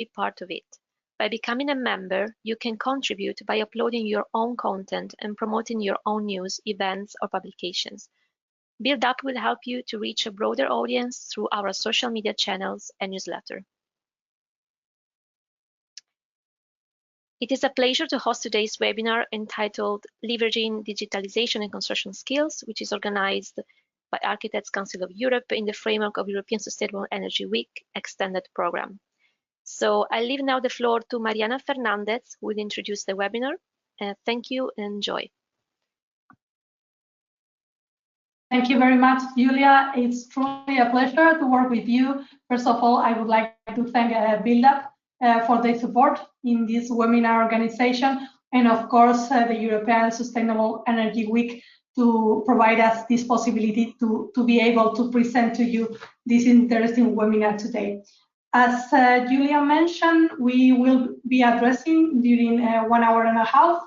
be part of it. By becoming a member, you can contribute by uploading your own content and promoting your own news, events, or publications. Build Up will help you to reach a broader audience through our social media channels and newsletter. It is a pleasure to host today's webinar entitled Leveraging Digitalization and Construction Skills, which is organized by Architects Council of Europe in the framework of European Sustainable Energy Week Extended Program. So I leave now the floor to Mariana Fernández, who will introduce the webinar. Thank you and enjoy. Thank you very much, Julia. It's truly a pleasure to work with you. First of all, I would like to thank Build Up for their support in this webinar organization, and of course the European Sustainable Energy Week to provide us this possibility to be able to present to you this interesting webinar today. As Julia mentioned, we will be addressing during 1 hour and a half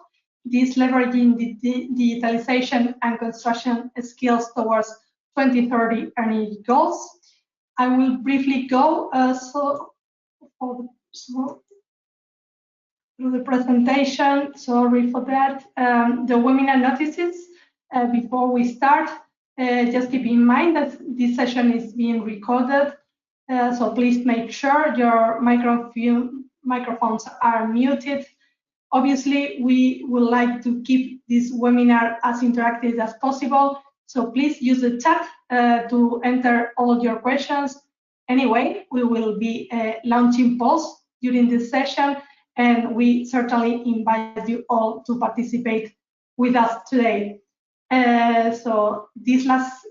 this leveraging the digitalization and construction skills towards 2030 energy goals. I will briefly go through the presentation. Sorry for that. The webinar notices before we start. Just keep in mind that this session is being recorded, so please make sure your microphones are muted. Obviously, we would like to keep this webinar as interactive as possible, so please use the chat to enter all your questions. Anyway, we will be launching polls during this session, and we certainly invite you all to participate with us today. So this last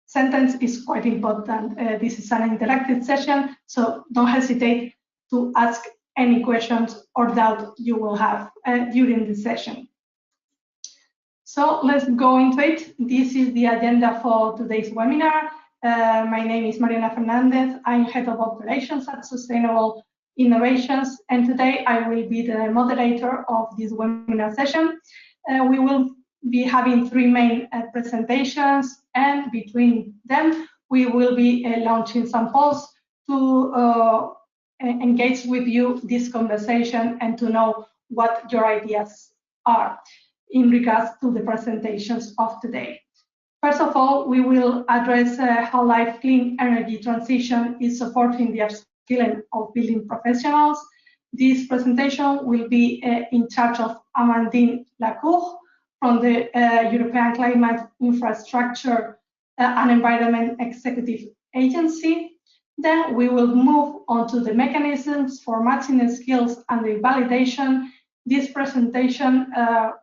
sentence is quite important. This is an interactive session, so don't hesitate to ask any questions or doubt you will have during the session. So let's go into it. This is the agenda for today's webinar. My name is Mariana Fernández. I'm Head of Operations at Sustainable Innovations, and today I will be the moderator of this webinar session. We will be having 3 main presentations, and between them we will be launching some polls to engage with you this conversation and to know what your ideas are in regards to the presentations of today. First of all, we will address how live clean energy transition is supporting the upskilling of building professionals. This presentation will be in charge of Amandine Lacour from the European Climate Infrastructure and Environment Executive Agency. Then we will move on to the mechanisms for matching the skills and the validation. This presentation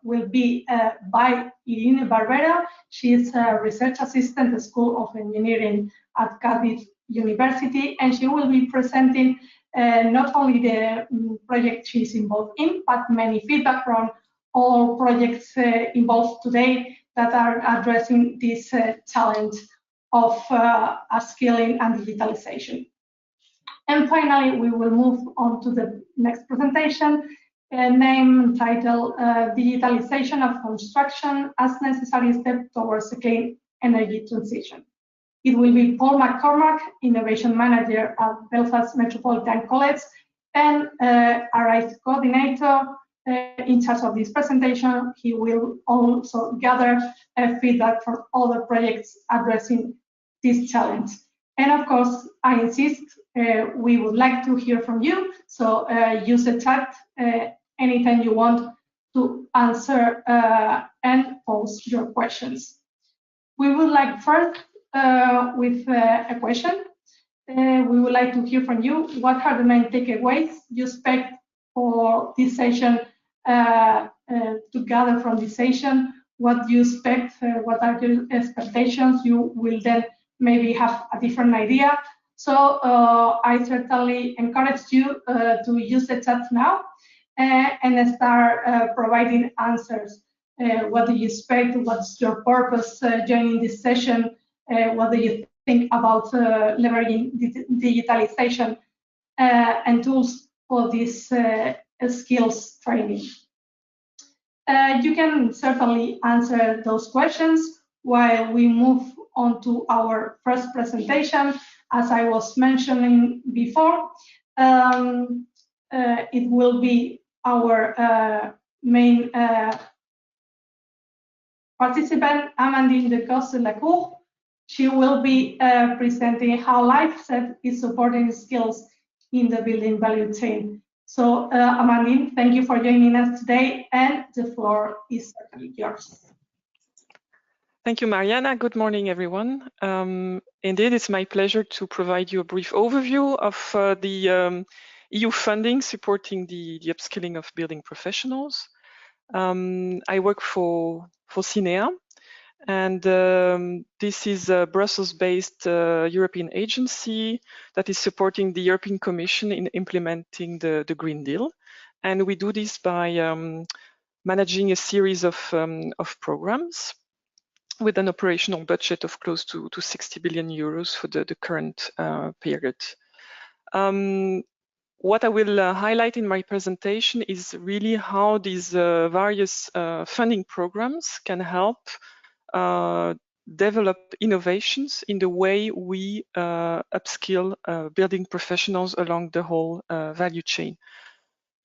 will be by Irene Barbera. She is a research assistant at the School of Engineering at Cardiff University, and she will be presenting not only the project she's involved in, but many feedback from all projects involved today that are addressing this challenge of upskilling and digitalization. And finally, we will move on to the next presentation, named titled Digitalization of Construction as Necessary Step Towards a Clean Energy Transition. It will be Paul McCormack, Innovation Manager at Belfast Metropolitan College, and RISE Coordinator in charge of this presentation. He will also gather feedback from other projects addressing this challenge. And of course, I insist, we would like to hear from you, so use the chat anytime you want to answer and pose your questions. We would like first with a question. We would like to hear from you. What are the main takeaways you expect for this session to gather from this session? What do you expect? What are your expectations? You will then maybe have a different idea. So I certainly encourage you to use the chat now and start providing answers. What do you expect? What's your purpose joining this session? What do you think about leveraging digitalization and tools for this skills training? You can certainly answer those questions while we move on to our first presentation. As I was mentioning before, It will be our main participant, Amandine de Coste-Lacour. She will be presenting how LifeSet is supporting skills in the building value chain. So, Amandine, thank you for joining us today, and the floor is certainly yours. Thank you, Mariana. Good morning, everyone. Indeed, it's my pleasure to provide you a brief overview of the EU funding supporting the upskilling of building professionals. I work for CINEA, and this is a Brussels-based European agency that is supporting the European Commission in implementing the Green Deal. And we do this by managing a series of programs with an operational budget of close to 60 billion euros for the current period. What I will highlight in my presentation is really how these various funding programs can help develop innovations in the way we upskill building professionals along the whole value chain.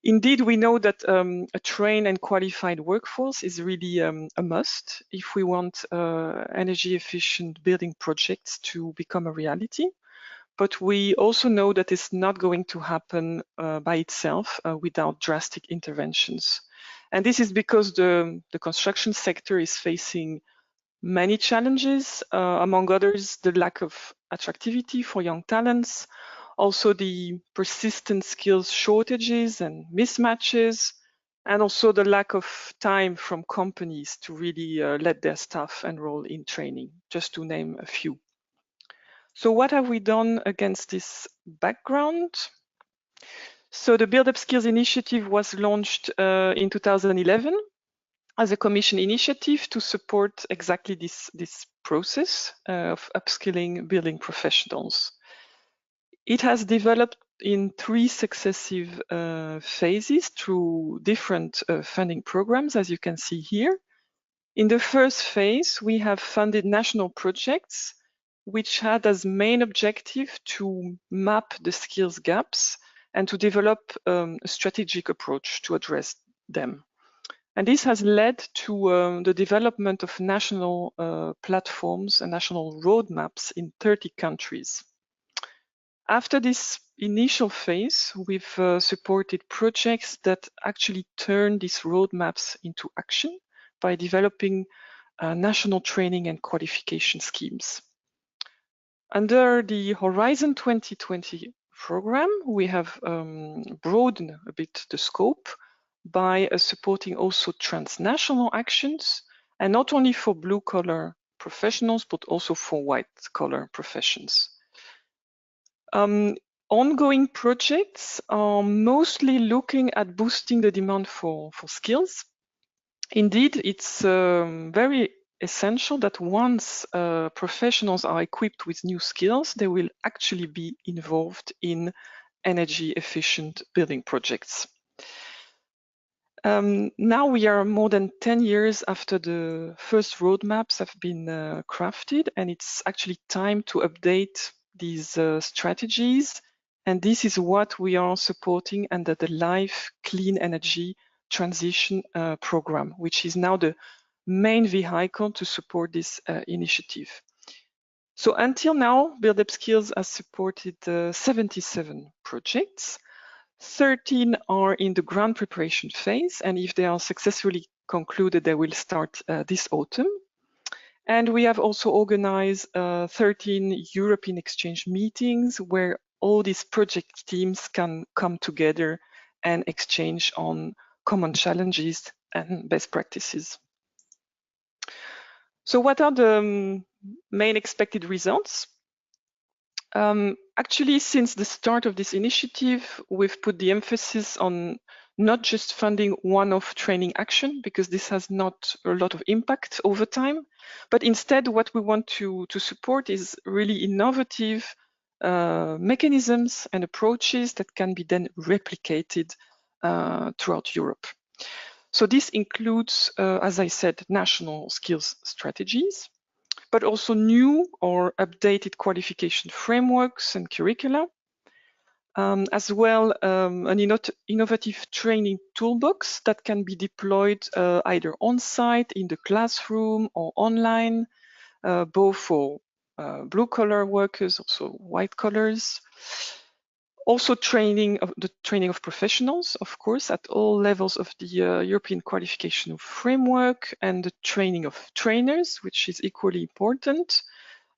Indeed, we know that a trained and qualified workforce is really a must if we want energy efficient building projects to become a reality. But we also know that it's not going to happen by itself without drastic interventions. And this is because the construction sector is facing many challenges, among others, the lack of attractivity for young talents, also the persistent skills shortages and mismatches, and also the lack of time from companies to really let their staff enroll in training, just to name a few. So what have we done against this background? So the Build Up Skills initiative was launched in 2011 as a Commission initiative to support exactly this process of upskilling building professionals. It has developed in 3 successive phases through different funding programs, as you can see here. In the first phase, we have funded national projects which had as main objective to map the skills gaps and to develop a strategic approach to address them. And this has led to the development of national platforms and national roadmaps in 30 countries. After this initial phase, we've supported projects that actually turn these roadmaps into action by developing national training and qualification schemes. Under the Horizon 2020 program, we have broadened a bit the scope by supporting also transnational actions, and not only for blue-collar professionals, but also for white-collar professions. Ongoing projects are mostly looking at boosting the demand for skills. Indeed, it's very essential that once professionals are equipped with new skills, they will actually be involved in energy efficient building projects. Now we are more than 10 years after the first roadmaps have been crafted, and it's actually time to update these strategies. And this is what we are supporting under the Life Clean Energy Transition Program, which is now the main vehicle to support this initiative. So until now, Build Up Skills has supported 77 projects. 13 are in the grant preparation phase, and if they are successfully concluded, they will start this autumn. And we have also organized 13 European exchange meetings where all these project teams can come together and exchange on common challenges and best practices. So what are the main expected results? Actually, since the start of this initiative, we've put the emphasis on not just funding one-off training action, because this has not a lot of impact over time, but instead what we want to support is really innovative mechanisms and approaches that can be then replicated throughout Europe. So this includes, as I said, national skills strategies, but also new or updated qualification frameworks and curricula. As well, an innovative training toolbox that can be deployed either on-site, in the classroom, or online, both for blue-collar workers, also white collars. Also the training of professionals, of course, at all levels of the European qualification framework, and the training of trainers, which is equally important.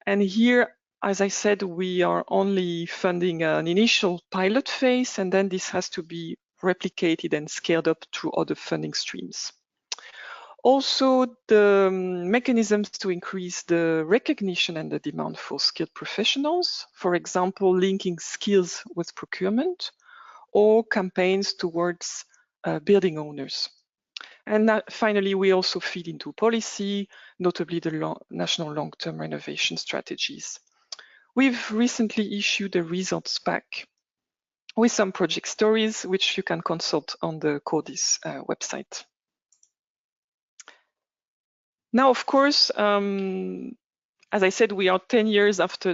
And here, as I said, we are only funding an initial pilot phase, and then this has to be replicated and scaled up through other funding streams. Also, the mechanisms to increase the recognition and the demand for skilled professionals, for example, linking skills with procurement, or campaigns towards building owners. And finally, we also feed into policy, notably the national long-term renovation strategies. We've recently issued a results pack with some project stories, which you can consult on the CODIS website. Now, of course, as I said, we are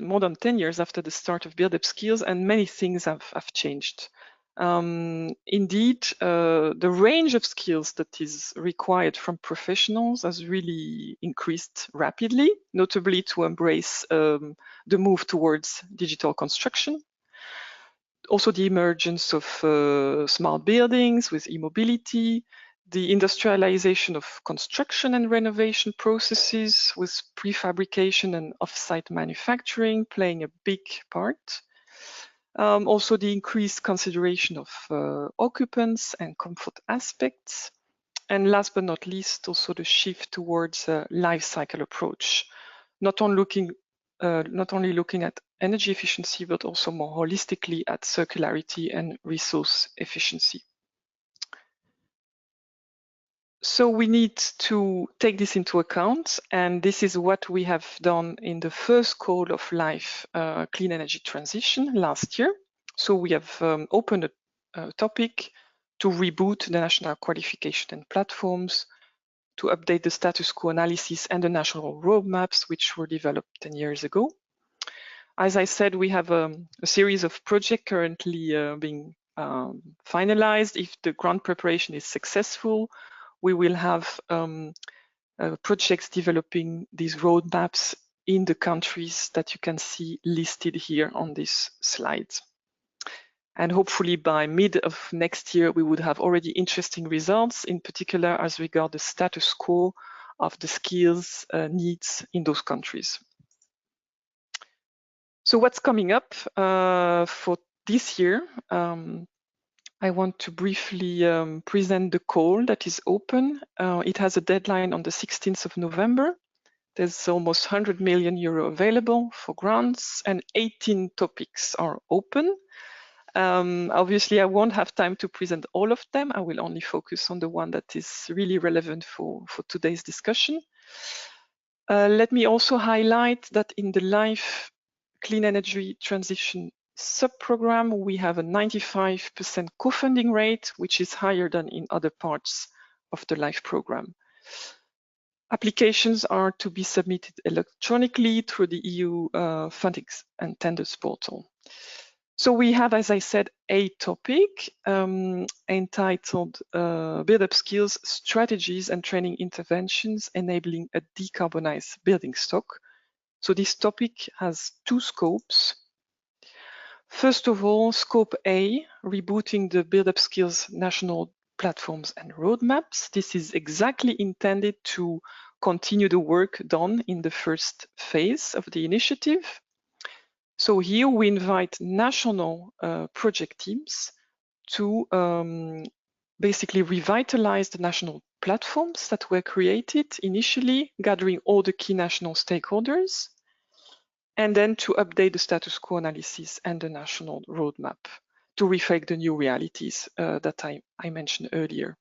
more than 10 years after the start of Build Upskills, and many things have changed. Indeed, the range of skills that is required from professionals has really increased rapidly, notably to embrace the move towards digital construction. Also the emergence of smart buildings with e-mobility, the industrialization of construction and renovation processes with prefabrication and off-site manufacturing playing a big part. Also the increased consideration of occupants and comfort aspects. And last but not least, also the shift towards a life cycle approach, not only looking at energy efficiency, but also more holistically at circularity and resource efficiency. So we need to take this into account, and this is what we have done in the first call of life clean energy transition last year. So we have opened a topic to reboot the national qualification and platforms, to update the status quo analysis and the national roadmaps, which were developed 10 years ago. As I said, we have a series of projects currently being finalized. If the grant preparation is successful, we will have projects developing these roadmaps in the countries that you can see listed here on this slide. And hopefully by mid of next year, we would have already interesting results, in particular as regard the status quo of the skills needs in those countries. So what's coming up for this year? I want to briefly present the call that is open. It has a deadline on the 16th of November. There's almost 100 million euro available for grants, and 18 topics are open. Obviously, I won't have time to present all of them. I will only focus on the one that is really relevant for today's discussion. Let me also highlight that in the Life Clean Energy Transition sub-program, we have a 95% co-funding rate, which is higher than in other parts of the LIFE program. Applications are to be submitted electronically through the EU funding and tenders portal. So we have, as I said, a topic entitled Build Up Skills, Strategies and Training Interventions Enabling a Decarbonized Building Stock. So this topic has two scopes. First of all, Scope A, rebooting the Build Up Skills national platforms and roadmaps. This is exactly intended to continue the work done in the first phase of the initiative. So here we invite national project teams to basically revitalize the national platforms that were created initially, gathering all the key national stakeholders, and then to update the status quo analysis and the national roadmap to reflect the new realities that I mentioned earlier.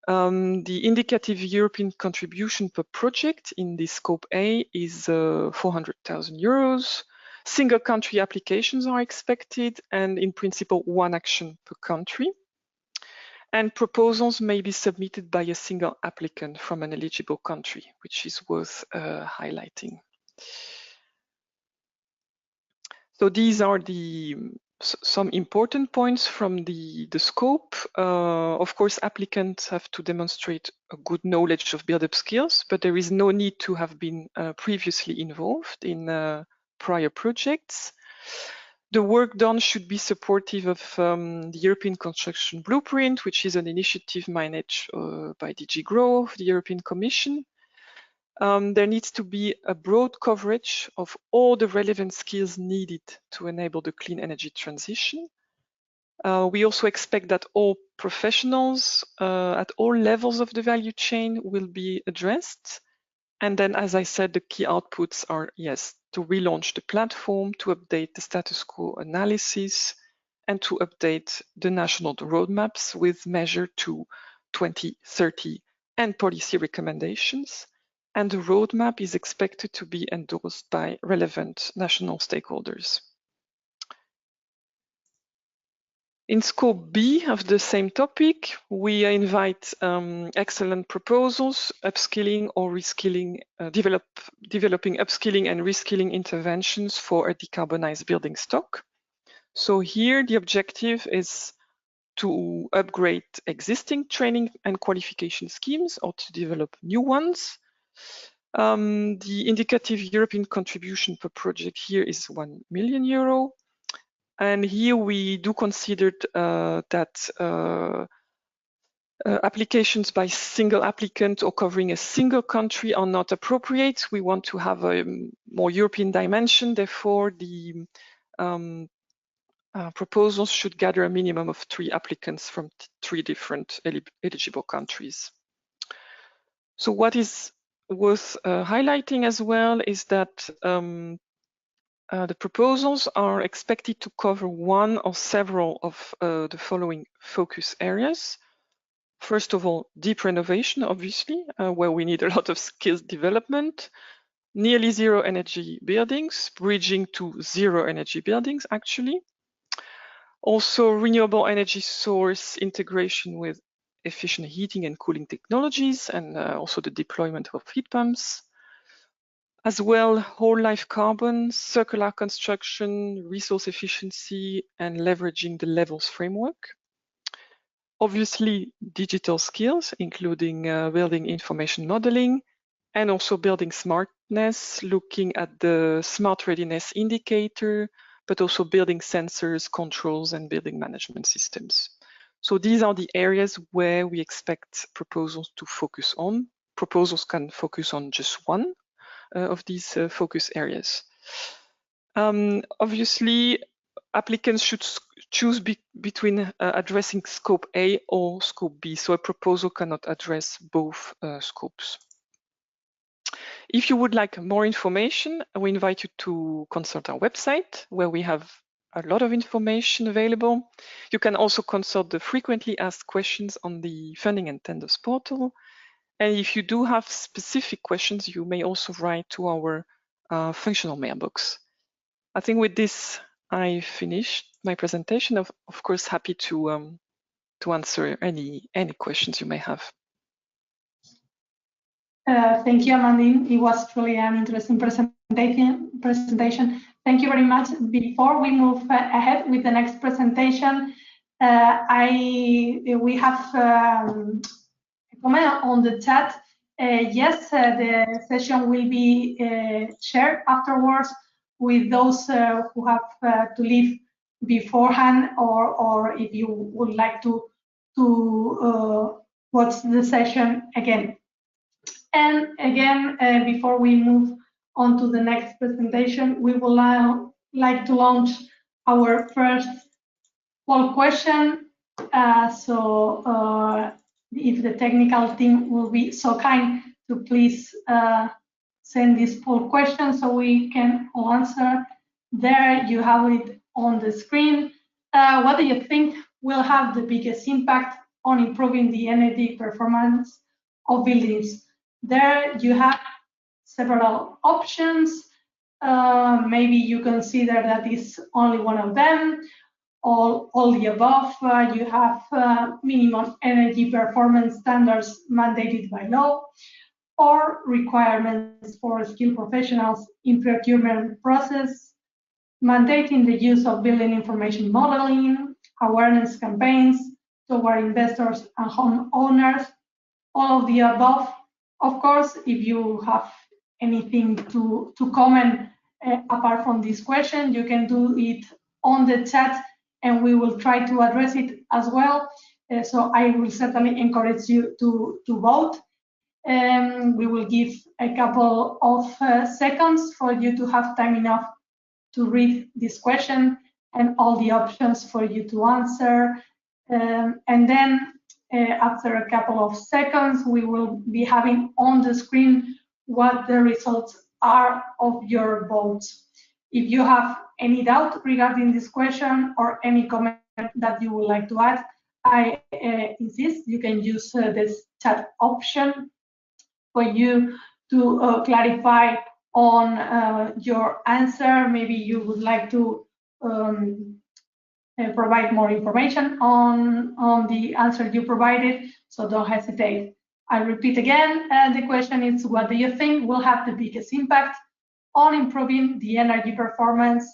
The indicative European contribution per project in this Scope A is 400,000 euros. Single country applications are expected, and in principle, one action per country. And proposals may be submitted by a single applicant from an eligible country, which is worth highlighting. So these are the some important points from the scope. Of course, applicants have to demonstrate a good knowledge of build-up skills, but there is no need to have been previously involved in prior projects. The work done should be supportive of the European Construction Blueprint, which is an initiative managed by DG GROW, the European Commission. There needs to be a broad coverage of all the relevant skills needed to enable the clean energy transition. We also expect that all professionals at all levels of the value chain will be addressed. And then, as I said, the key outputs are, yes, to relaunch the platform, to update the status quo analysis, and to update the national roadmaps with measure to 2030 and policy recommendations. And the roadmap is expected to be endorsed by relevant national stakeholders. In scope B of the same topic, we invite excellent proposals, upskilling or reskilling, developing upskilling and reskilling interventions for a decarbonized building stock. So here the objective is to upgrade existing training and qualification schemes or to develop new ones. The indicative European contribution per project here is €1 million. And here we do consider that applications by single applicant or covering a single country are not appropriate. We want to have a more European dimension. Therefore, the proposals should gather a minimum of 3 applicants from 3 different eligible countries. So what is worth highlighting as well is that the proposals are expected to cover one or several of the following focus areas. First of all, deep renovation, obviously, where we need a lot of skills development, nearly zero energy buildings, bridging to zero energy buildings, actually. Also, renewable energy source integration with efficient heating and cooling technologies, and also the deployment of heat pumps. As well, whole life carbon, circular construction, resource efficiency, and leveraging the levels framework. Obviously, digital skills, including building information modeling, and also building smartness, looking at the smart readiness indicator, but also building sensors, controls, and building management systems. So these are the areas where we expect proposals to focus on. Proposals can focus on just one of these focus areas. Obviously, applicants should choose between addressing scope A or scope B, so a proposal cannot address both scopes. If you would like more information, we invite you to consult our website, where we have a lot of information available. You can also consult the frequently asked questions on the Funding and Tenders portal. And if you do have specific questions, you may also write to our functional mailbox. I think with this, I finished my presentation. Of course, happy to answer any questions you may have. Thank you, Amandine. It was truly an interesting presentation. Thank you very much. Before we move ahead with the next presentation, we have a comment on the chat. Yes, the session will be shared afterwards with those who have to leave beforehand, or if you would like to watch the session again. And again, before we move on to the next presentation, we would like to launch our first poll question. If the technical team will be so kind to please send this poll question so we can answer. There you have it on the screen. What do you think will have the biggest impact on improving the energy performance of buildings? There you have several options. Maybe you consider that is only one of them. All the above. You have minimum energy performance standards mandated by law, or requirements for skilled professionals in procurement process, mandating the use of building information modeling, awareness campaigns toward investors and homeowners, all of the above. Of course, if you have anything to comment apart from this question, you can do it on the chat and we will try to address it as well. So I will certainly encourage you to vote. We will give a couple of seconds for you to have time enough to read this question and all the options for you to answer. And then after a couple of seconds, we will be having on the screen what the results are of your votes. If you have any doubt regarding this question or any comment that you would like to add, I insist you can use this chat option for you to clarify on your answer. Maybe you would like to provide more information on the answer you provided, so don't hesitate. I repeat again, the question is, what do you think will have the biggest impact on improving the energy performance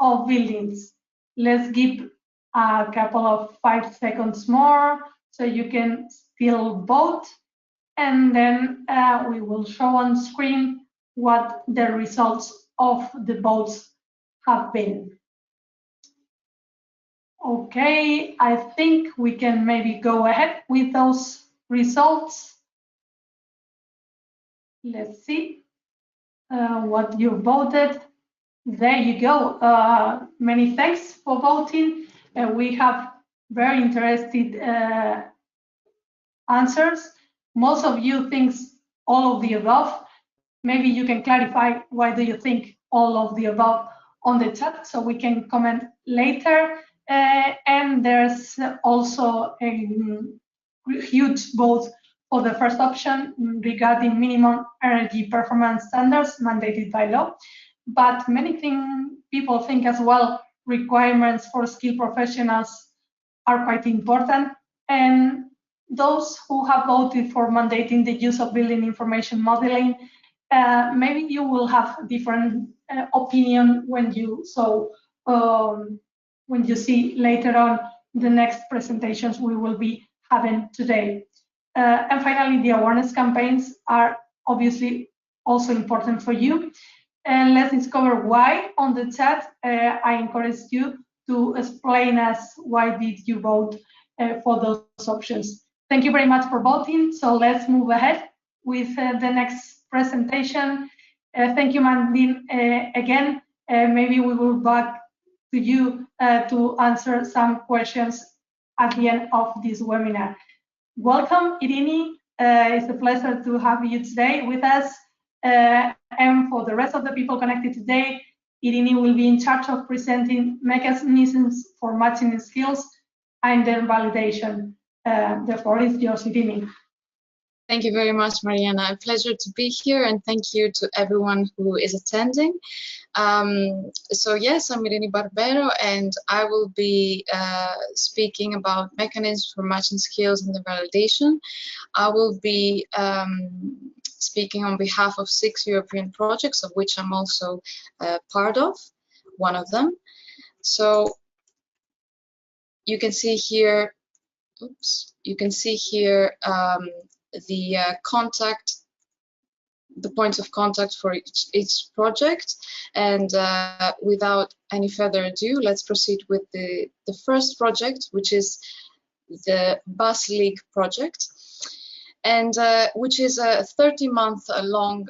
of buildings? Let's give a couple of 5 seconds more so you can still vote, and then we will show on screen what the results of the votes have been. Okay, I think we can maybe go ahead with those results. Let's see what you voted. There you go. Many thanks for voting. We have very interesting answers. Most of you think all of the above. Maybe you can clarify why do you think all of the above on the chat so we can comment later. And there's also a huge vote for the first option regarding minimum energy performance standards mandated by law. But many people think as well requirements for skilled professionals are quite important. And those who have voted for mandating the use of building information modeling, maybe you will have different opinion when you see later on the next presentations we will be having today. And finally, the awareness campaigns are obviously also important for you. And let's discover why on the chat. I encourage you to explain us why did you vote for those options. Thank you very much for voting. So let's move ahead with the next presentation. Thank you, Mandin, again. Maybe we will back to you to answer some questions at the end of this webinar. Welcome, Irini. It's a pleasure to have you today with us. And for the rest of the people connected today, Irini will be in charge of presenting mechanisms for matching skills and their validation. The floor is yours, Irini. Thank you very much, Mariana. A pleasure to be here, and thank you to everyone who is attending. So yes, I'm Irini Barbero, and I will be speaking about mechanisms for matching skills and the validation. I will be speaking on behalf of 6 European projects, of which I'm also part of, one of them. So you can see here, you can see here the points of contact for each project. And without any further ado, let's proceed with the first project, which is the BUSLeague project, and which is a 30-month-long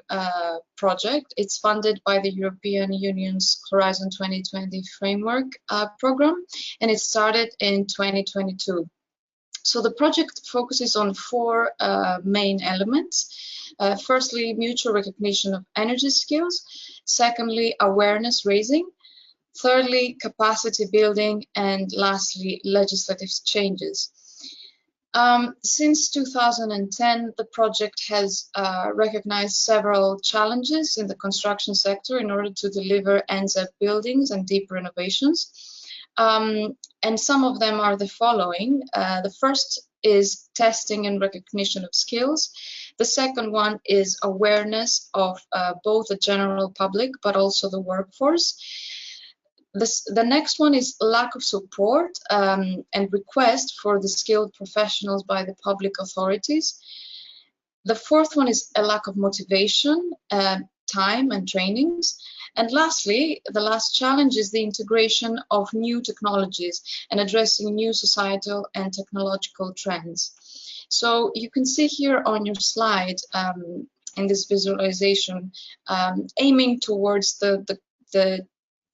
project. It's funded by the European Union's Horizon 2020 framework program, and it started in 2022. So the project focuses on 4 main elements. Firstly, mutual recognition of energy skills. Secondly, awareness raising. Thirdly, capacity building. And lastly, legislative changes. Since 2010, the project has recognized several challenges in the construction sector in order to deliver nZEB buildings and deep renovations. And some of them are the following. The first is testing and recognition of skills. The second one is awareness of both the general public, but also the workforce. The next one is lack of support and request for the skilled professionals by the public authorities. The fourth one is a lack of motivation, time and trainings. And lastly, the last challenge is the integration of new technologies and addressing new societal and technological trends. So you can see here on your slide in this visualization, aiming towards the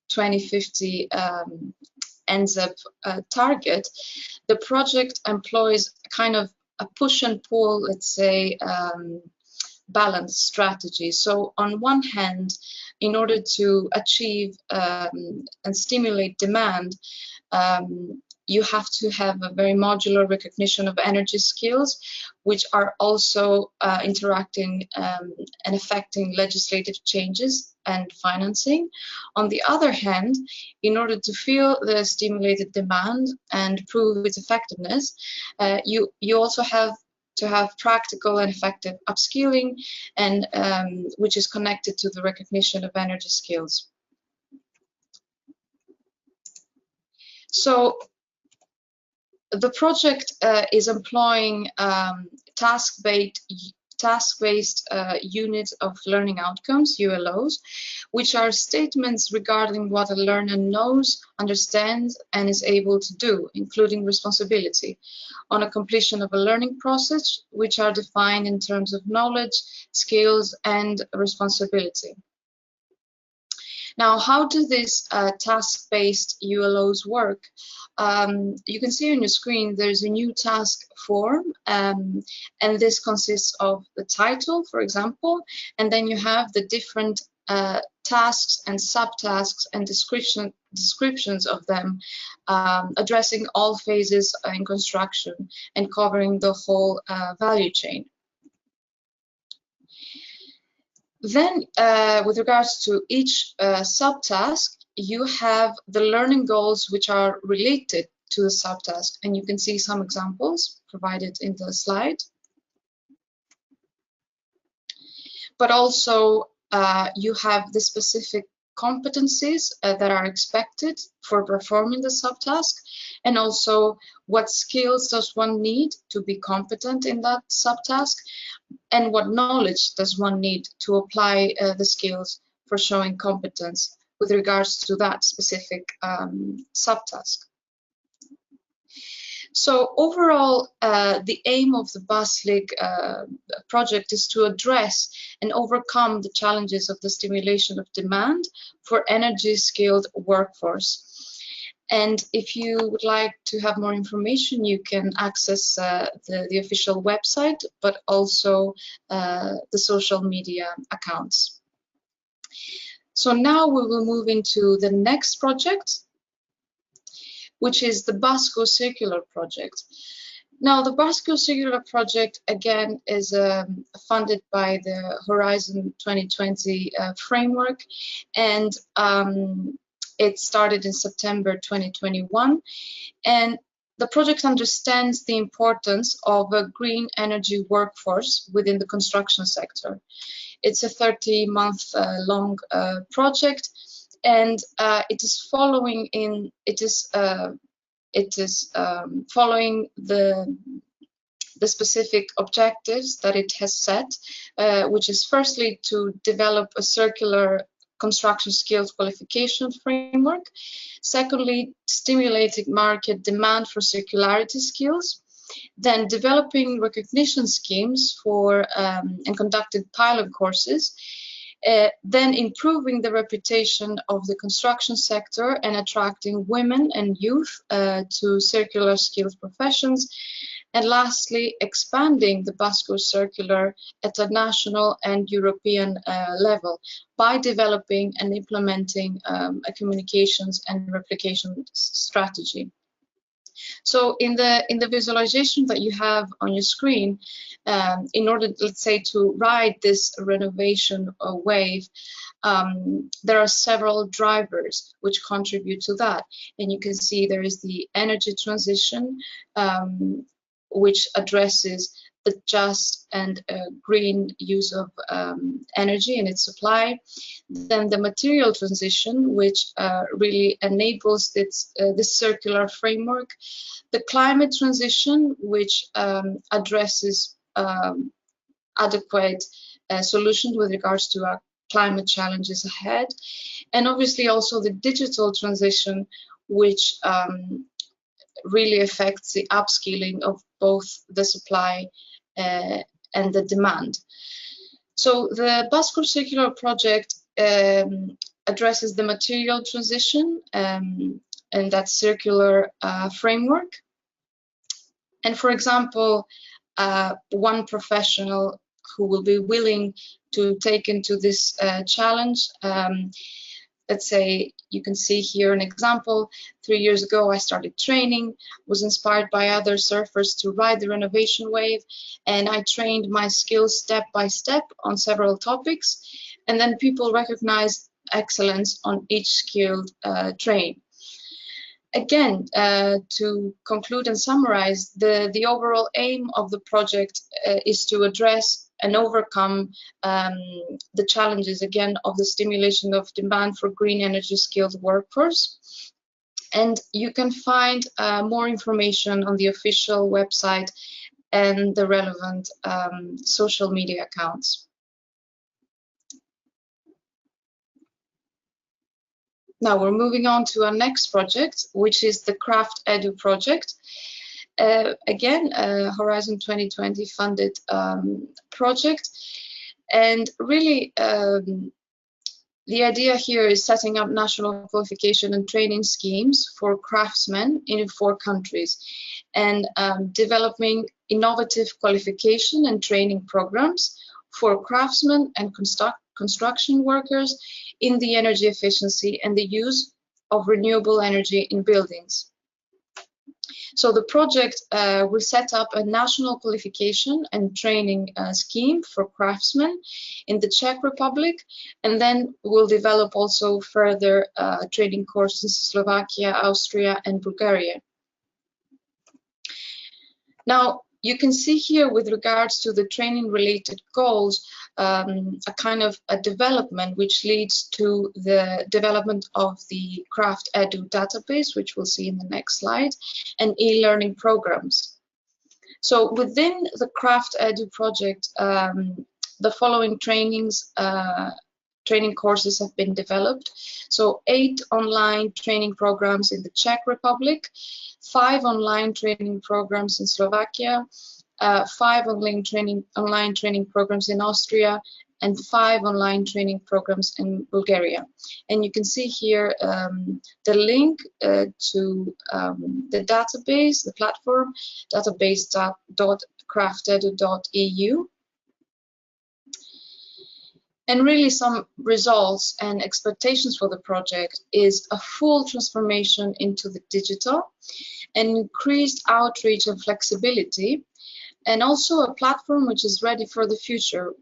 2050 NZEB target, the project employs kind of a push and pull, let's say, balanced strategy. So on one hand, in order to achieve and stimulate demand, you have to have a very modular recognition of energy skills, which are also interacting and affecting legislative changes and financing. On the other hand, in order to fill the stimulated demand and prove its effectiveness, you also have to have practical and effective upskilling, and which is connected to the recognition of energy skills. So the project is employing task-based units of learning outcomes, ULOs, which are statements regarding what a learner knows, understands, and is able to do, including responsibility, on a completion of a learning process, which are defined in terms of knowledge, skills, and responsibility. Now, how do these task-based ULOs work? You can see on your screen there's a new task form, and this consists of the title, for example, and then you have the different tasks and subtasks and descriptions of them, addressing all phases in construction and covering the whole value chain. Then, with regards to each subtask, you have the learning goals which are related to the subtask, and you can see some examples provided in the slide. But also, you have the specific competencies that are expected for performing the subtask, and also what skills does one need to be competent in that subtask, and what knowledge does one need to apply the skills for showing competence with regards to that specific subtask. So overall, the aim of the BUSLeague project is to address and overcome the challenges of the stimulation of demand for energy-skilled workforce. And if you would like to have more information, you can access the official website, but also the social media accounts. So now we will move into the next project, which is the BUSGoCircular project. Now, the BUSGoCircular project, again, is funded by the Horizon 2020 framework, and it started in September 2021. And the project understands the importance of a green energy workforce within the construction sector. It's a 30-month long project, and it is following following the specific objectives that it has set, which is firstly to develop a circular construction skills qualification framework. Secondly, stimulating market demand for circularity skills. Then developing recognition schemes for and conducted pilot courses. Then improving the reputation of the construction sector and attracting women and youth to circular skills professions. And lastly, expanding the BUSGoCircular at a national and European level by developing and implementing a communications and replication strategy. So in the visualization that you have on your screen, in order, let's say, to ride this renovation wave, there are several drivers which contribute to that. And you can see there is the energy transition, which addresses the just and green use of energy and its supply. Then the material transition, which really enables this circular framework. The climate transition, which addresses adequate solutions with regards to our climate challenges ahead. And obviously also the digital transition, which really affects the upskilling of both the supply and the demand. So the BUSGoCircular project addresses the material transition and that circular framework. And for example, one professional who will be willing to take into this challenge, let's say you can see here an example. 3 years ago, I started training, was inspired by other surfers to ride the renovation wave, and I trained my skills step by step on several topics, and then people recognize excellence on each skilled train. Again, to conclude and summarize, the overall aim of the project is to address and overcome the challenges, again, of the stimulation of demand for green energy skilled workforce. And you can find more information on the official website and the relevant social media accounts. Now we're moving on to our next project, which is the CraftEdu project. Again, Horizon 2020 funded project. And really, the idea here is setting up national qualification and training schemes for craftsmen in 4 countries and developing innovative qualification and training programs for craftsmen and construction workers in the energy efficiency and the use of renewable energy in buildings. So the project will set up a national qualification and training scheme for craftsmen in the Czech Republic, and then we'll develop also further training courses in Slovakia, Austria, and Bulgaria. Now, you can see here with regards to the training related goals, a kind of a development which leads to the development of the CraftEdu database, which we'll see in the next slide, and e-learning programs. So within the CraftEdu project, the following training courses have been developed. So 8 online training programs in the Czech Republic, 5 online training programs in Slovakia, 5 online training programs in Austria, and 5 online training programs in Bulgaria. And you can see here the link to the database, the platform, database.craftedu.eu. And really some results and expectations for the project is a full transformation into the digital, and increased outreach and flexibility, and also a platform which is ready for the future,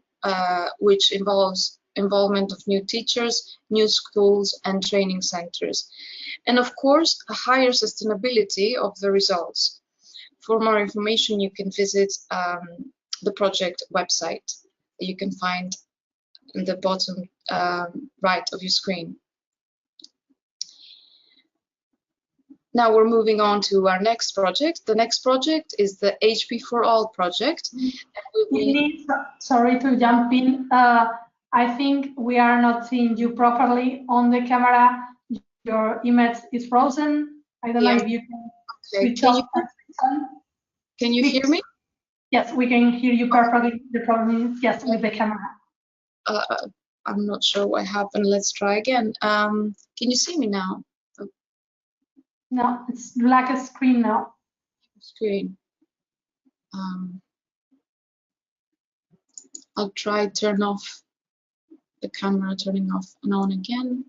which involves involvement of new teachers, new schools, and training centers. And of course, a higher sustainability of the results. For more information, you can visit the project website. You can find in the bottom right of your screen. Now we're moving on to our next project. The next project is the HP for All project. Sorry to jump in. I think we are not seeing you properly on the camera. Your image is frozen. I don't know if you can switch off. Can you hear me? Yes, we can hear you perfectly. The problem is, yes, with the camera. I'm not sure what happened. Let's try again. Can you see me now? No, it's black screen now. Screen. I'll try turn off the camera, turning off and on again.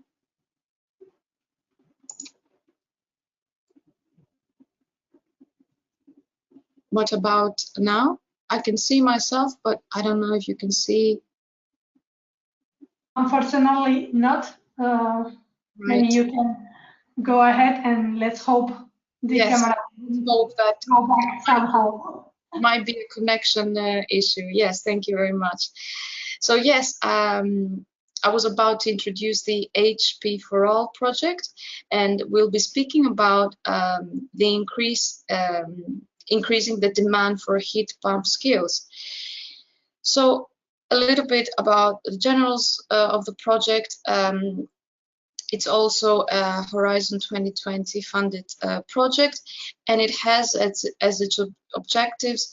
What about now? I can see myself, but I don't know if you can see. Unfortunately not. Maybe you can go ahead and let's hope the camera hope that go back somehow. might be a connection issue. Yes, thank you very much. So yes, I was about to introduce the HP for All project, and we'll be speaking about the increasing the demand for heat pump skills. So a little bit about the generals of the project. It's also a Horizon 2020 funded project, and it has as its objectives,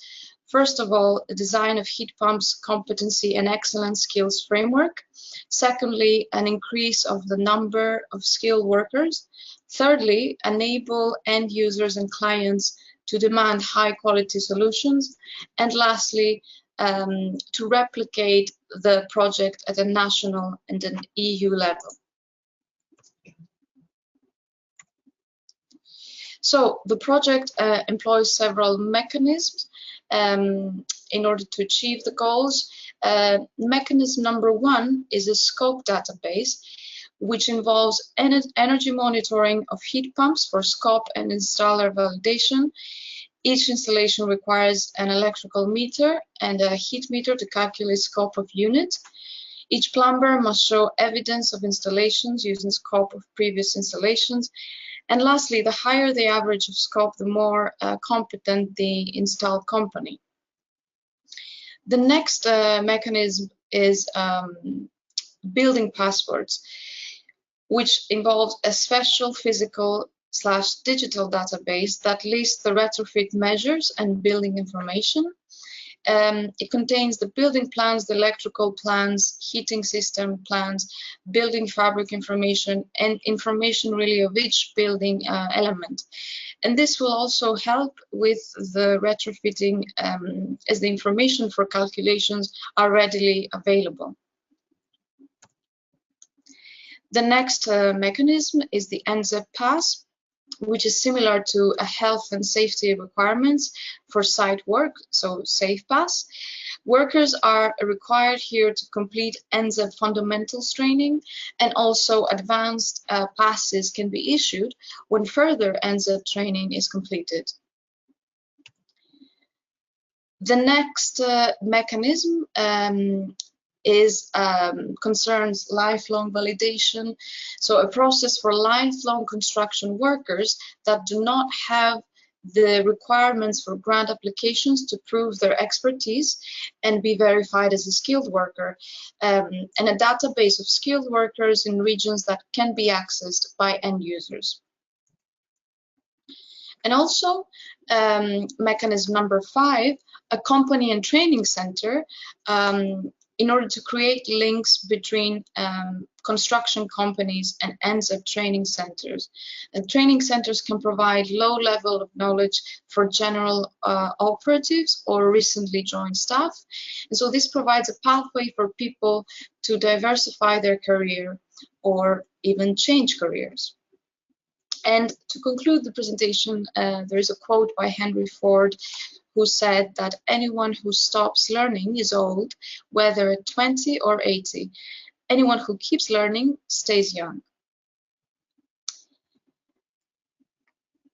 first of all, a design of heat pumps competency and excellence skills framework. Secondly, an increase of the number of skilled workers. Thirdly, enable end users and clients to demand high quality solutions. And lastly, to replicate the project at a national and an EU level. So the project employs several mechanisms in order to achieve the goals. Mechanism number one is a scope database, which involves energy monitoring of heat pumps for scope and installer validation. Each installation requires an electrical meter and a heat meter to calculate scope of unit. Each plumber must show evidence of installations using scope of previous installations. And lastly, the higher the average of scope, the more competent the installed company. The next mechanism is building passports, which involves a special physical/digital database that lists the retrofit measures and building information. It contains the building plans, the electrical plans, heating system plans, building fabric information, and information really of each building element. And this will also help with the retrofitting as the information for calculations are readily available. The next mechanism is the nZEB pass, which is similar to a health and safety requirements for site work, so Safe Pass. Workers are required here to complete nZEB fundamentals training, and also advanced passes can be issued when further nZEB training is completed. The next mechanism concerns lifelong validation, so a process for lifelong construction workers that do not have the requirements for grant applications to prove their expertise and be verified as a skilled worker, and a database of skilled workers in regions that can be accessed by end users. And also, mechanism number 5, a company and training center, in order to create links between construction companies and nZEB training centers. And training centers can provide low level of knowledge for general operatives or recently joined staff. And so this provides a pathway for people to diversify their career or even change careers. And to conclude the presentation, there is a quote by Henry Ford, who said that anyone who stops learning is old, whether at 20 or 80. Anyone who keeps learning stays young.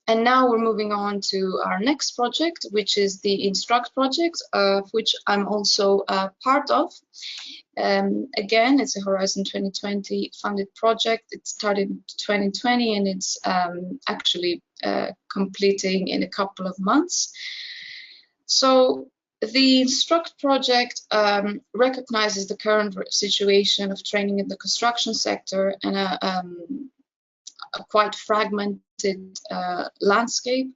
And now we're moving on to our next project, which is the INSTRUCT project, of which I'm also part of. Again, it's a Horizon 2020 funded project. It started in 2020 and it's actually completing in a couple of months. So the INSTRUCT project recognizes the current situation of training in the construction sector and a quite fragmented landscape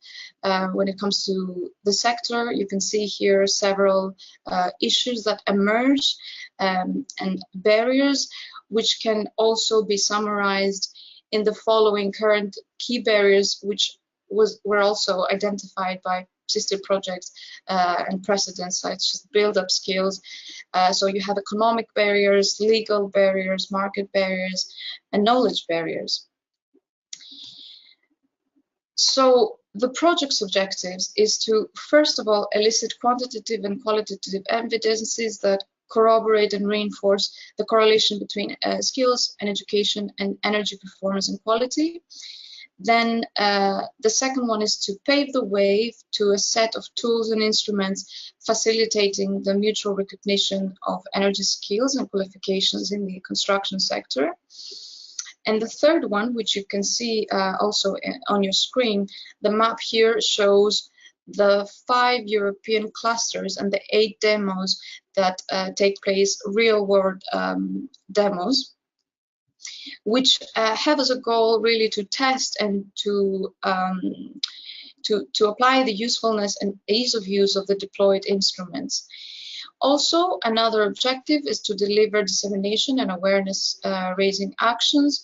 when it comes to the sector. You can see here several issues that emerge and barriers, which can also be summarized in the following current key barriers, which were also identified by sister projects and precedents such as build-up skills. So you have economic barriers, legal barriers, market barriers, and knowledge barriers. So the project's objectives is to, first of all, elicit quantitative and qualitative evidences that corroborate and reinforce the correlation between skills and education and energy performance and quality. Then the second one is to pave the way to a set of tools and instruments facilitating the mutual recognition of energy skills and qualifications in the construction sector. And the third one, which you can see also on your screen, the map here shows the 5 European clusters and the 8 demos that take place, real-world demos, which have as a goal really to test and to apply the usefulness and ease of use of the deployed instruments. Also, another objective is to deliver dissemination and awareness raising actions,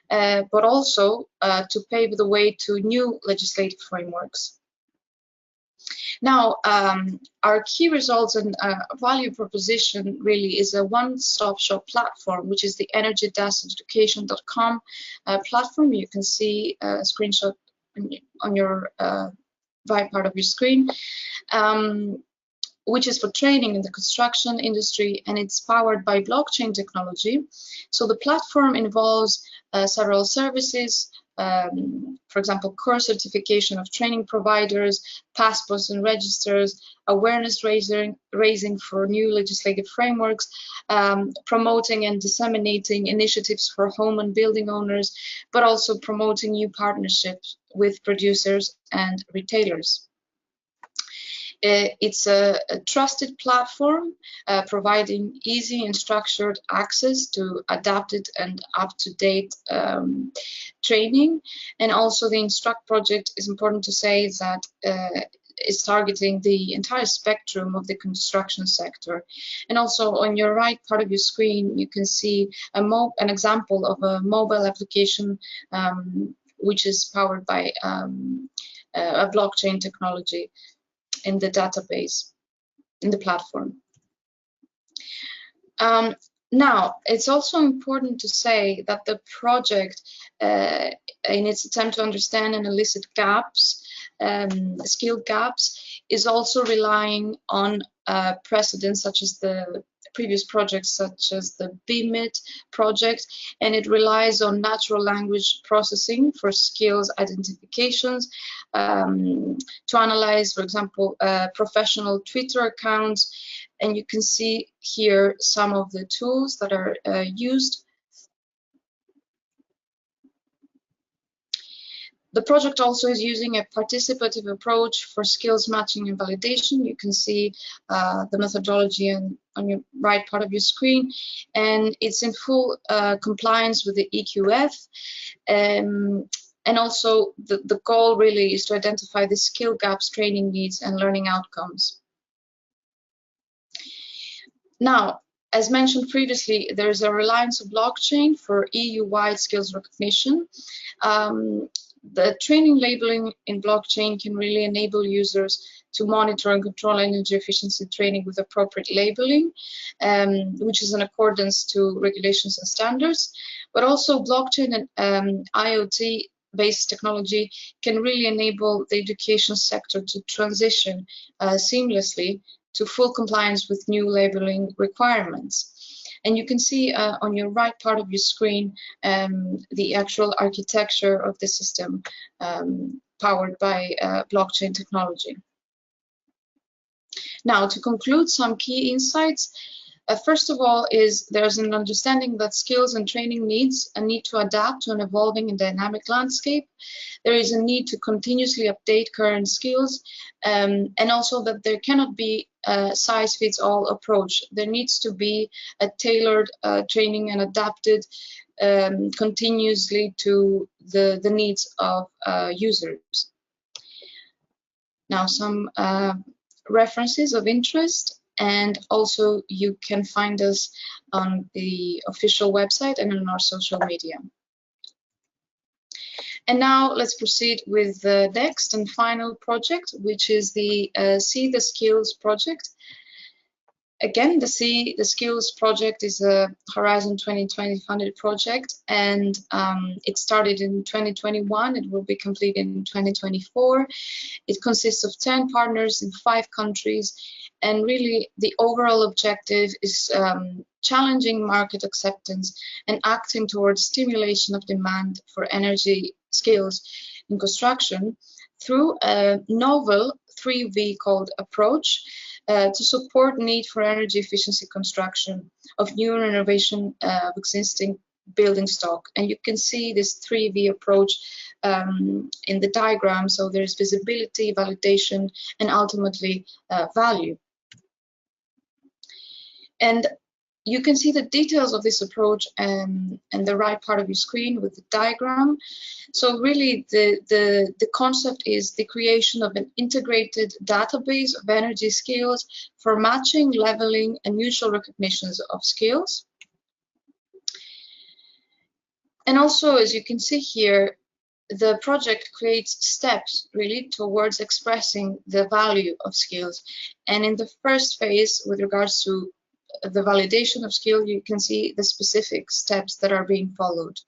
but also to pave the way to new legislative frameworks. Now, our key results and value proposition really is a one-stop shop platform, which is the energy-education.com platform. You can see a screenshot on your right part of your screen, which is for training in the construction industry, and it's powered by blockchain technology. So the platform involves several services, for example, course certification of training providers, passports and registers, awareness raising for new legislative frameworks, promoting and disseminating initiatives for home and building owners, but also promoting new partnerships with producers and retailers. It's a trusted platform providing easy and structured access to adapted and up-to-date training. And also the INSTRUCT project, is important to say that is targeting the entire spectrum of the construction sector. And also on your right part of your screen, you can see an example of a mobile application which is powered by a blockchain technology in the database, in the platform. Now, it's also important to say that the project, in its attempt to understand and elicit gaps, skill gaps, is also relying on precedents such as the previous projects, such as the BMIT project, and it relies on natural language processing for skills identifications, to analyze, for example, professional Twitter accounts. And you can see here some of the tools that are used. The project also is using a participative approach for skills matching and validation. You can see the methodology on your right part of your screen, and it's in full compliance with the EQF. And also the goal really is to identify the skill gaps, training needs, and learning outcomes. Now, as mentioned previously, there's a reliance of blockchain for EU-wide skills recognition. The training labeling in blockchain can really enable users to monitor and control energy efficiency training with appropriate labeling, which is in accordance to regulations and standards. But also blockchain and IoT-based technology can really enable the education sector to transition seamlessly to full compliance with new labeling requirements. And you can see on your right part of your screen the actual architecture of the system powered by blockchain technology. Now, to conclude, some key insights. First of all, there's an understanding that skills and training needs a need to adapt to an evolving and dynamic landscape. There is a need to continuously update current skills, and also that there cannot be a size-fits-all approach. There needs to be a tailored training and adapted continuously to the needs of users. Now, some references of interest. And also you can find us on the official website and on our social media. And now let's proceed with the next and final project, which is the sEEtheSkills project. Again, the sEEtheSkills project is a Horizon 2020 funded project, and it started in 2021. It will be completed in 2024. It consists of 10 partners in 5 countries. And really, the overall objective is challenging market acceptance and acting towards stimulation of demand for energy skills in construction through a novel 3V called approach to support need for energy efficiency construction of new and renovation of existing building stock. And you can see this 3V approach in the diagram. So there's visibility, validation, and ultimately value. And you can see the details of this approach in the right part of your screen with the diagram. So really the concept is the creation of an integrated database of energy skills for matching, leveling, and mutual recognitions of skills. And also, as you can see here, the project creates steps really towards expressing the value of skills. And in the first phase, with regards to the validation of skill, you can see the specific steps that are being followed.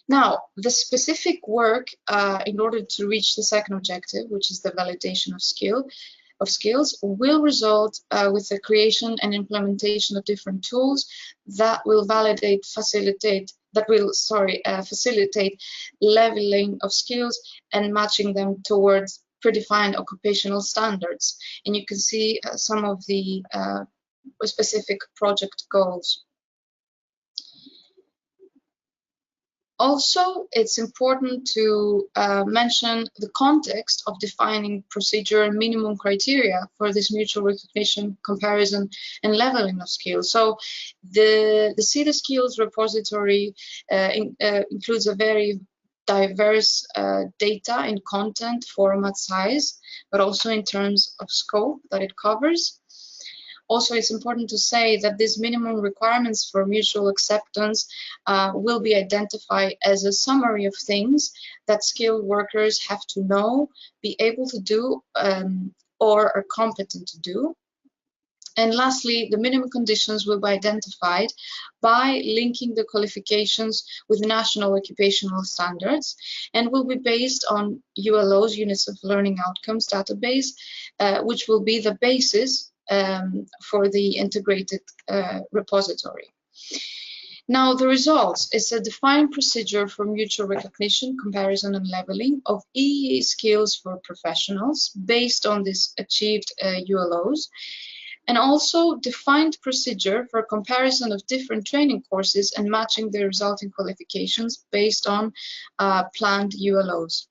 Now, the specific work in order to reach the second objective, which is the validation of skills, will result with the creation and implementation of different tools that will facilitate leveling of skills and matching them towards predefined occupational standards. And you can see some of the specific project goals. Also, it's important to mention the context of defining procedure and minimum criteria for this mutual recognition, comparison, and leveling of skills. So the sEEtheSkills repository includes a very diverse data in content, format, size, but also in terms of scope that it covers. Also, it's important to say that these minimum requirements for mutual acceptance will be identified as a summary of things that skilled workers have to know, be able to do, or are competent to do. And lastly, the minimum conditions will be identified by linking the qualifications with national occupational standards and will be based on ULO's Units of Learning Outcomes database, which will be the basis for the integrated repository. Now, the results is a defined procedure for mutual recognition, comparison, and leveling of EE skills for professionals based on this achieved ULOs, and also defined procedure for comparison of different training courses and matching the resulting qualifications based on planned ULOs.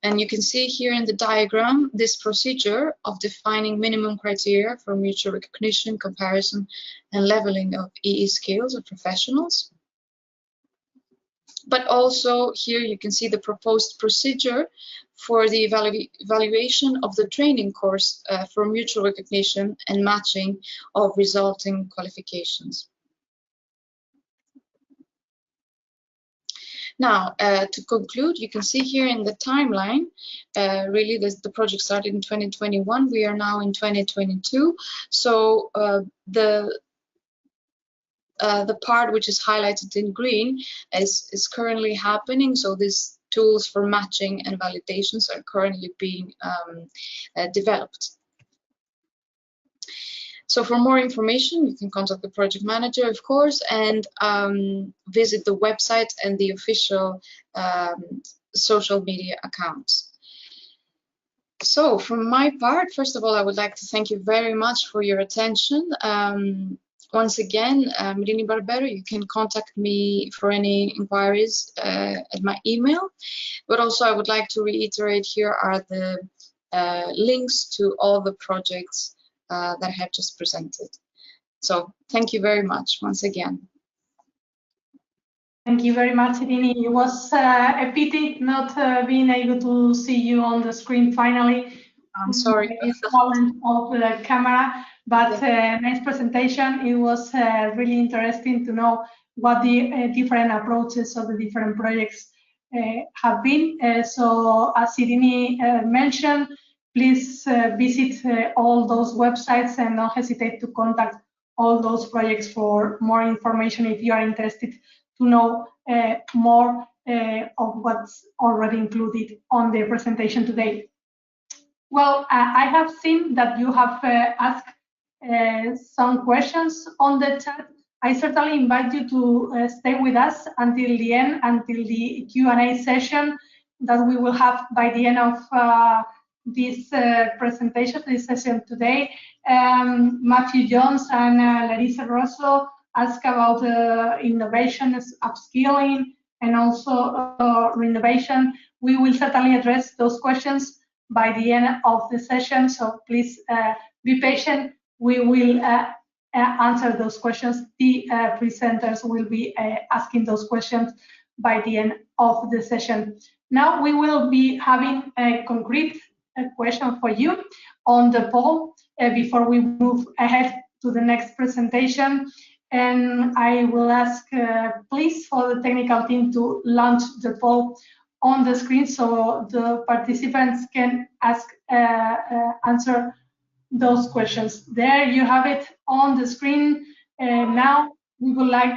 And you can see here in the diagram this procedure of defining minimum criteria for mutual recognition, comparison, and leveling of EE skills of professionals. But also here you can see the proposed procedure for the evaluation of the training course for mutual recognition and matching of resulting qualifications. Now, to conclude, you can see here in the timeline, really the project started in 2021. We are now in 2022. So the part which is highlighted in green is currently happening. So these tools for matching and validations are currently being developed. So for more information, you can contact the project manager, of course, and visit the website and the official social media accounts. So from my part, first of all, I would like to thank you very much for your attention. Once again, Mirini Barbero, you can contact me for any inquiries at my email. But also I would like to reiterate here are the links to all the projects that I have just presented. So thank you very much once again. Thank you very much, Irini. It was a pity not being able to see you on the screen finally. I'm sorry. It's problem of the camera, but nice presentation. It was really interesting to know what the different approaches of the different projects have been. So as Irini mentioned, please visit all those websites and don't hesitate to contact all those projects for more information if you are interested to know more of what's already included on the presentation today. Well, I have seen that you have asked some questions on the chat. I certainly invite you to stay with us until the end, until the Q&A session that we will have by the end of this presentation, this session today. Matthew Jones and Larissa Rosso ask about innovation, upskilling, and also renovation. We will certainly address those questions by the end of the session, so please be patient. We will answer those questions. The presenters will be asking those questions by the end of the session. Now we will be having a concrete question for you on the poll before we move ahead to the next presentation. And I will ask, please, for the technical team to launch the poll on the screen so the participants can answer those questions. There you have it on the screen. Now we would like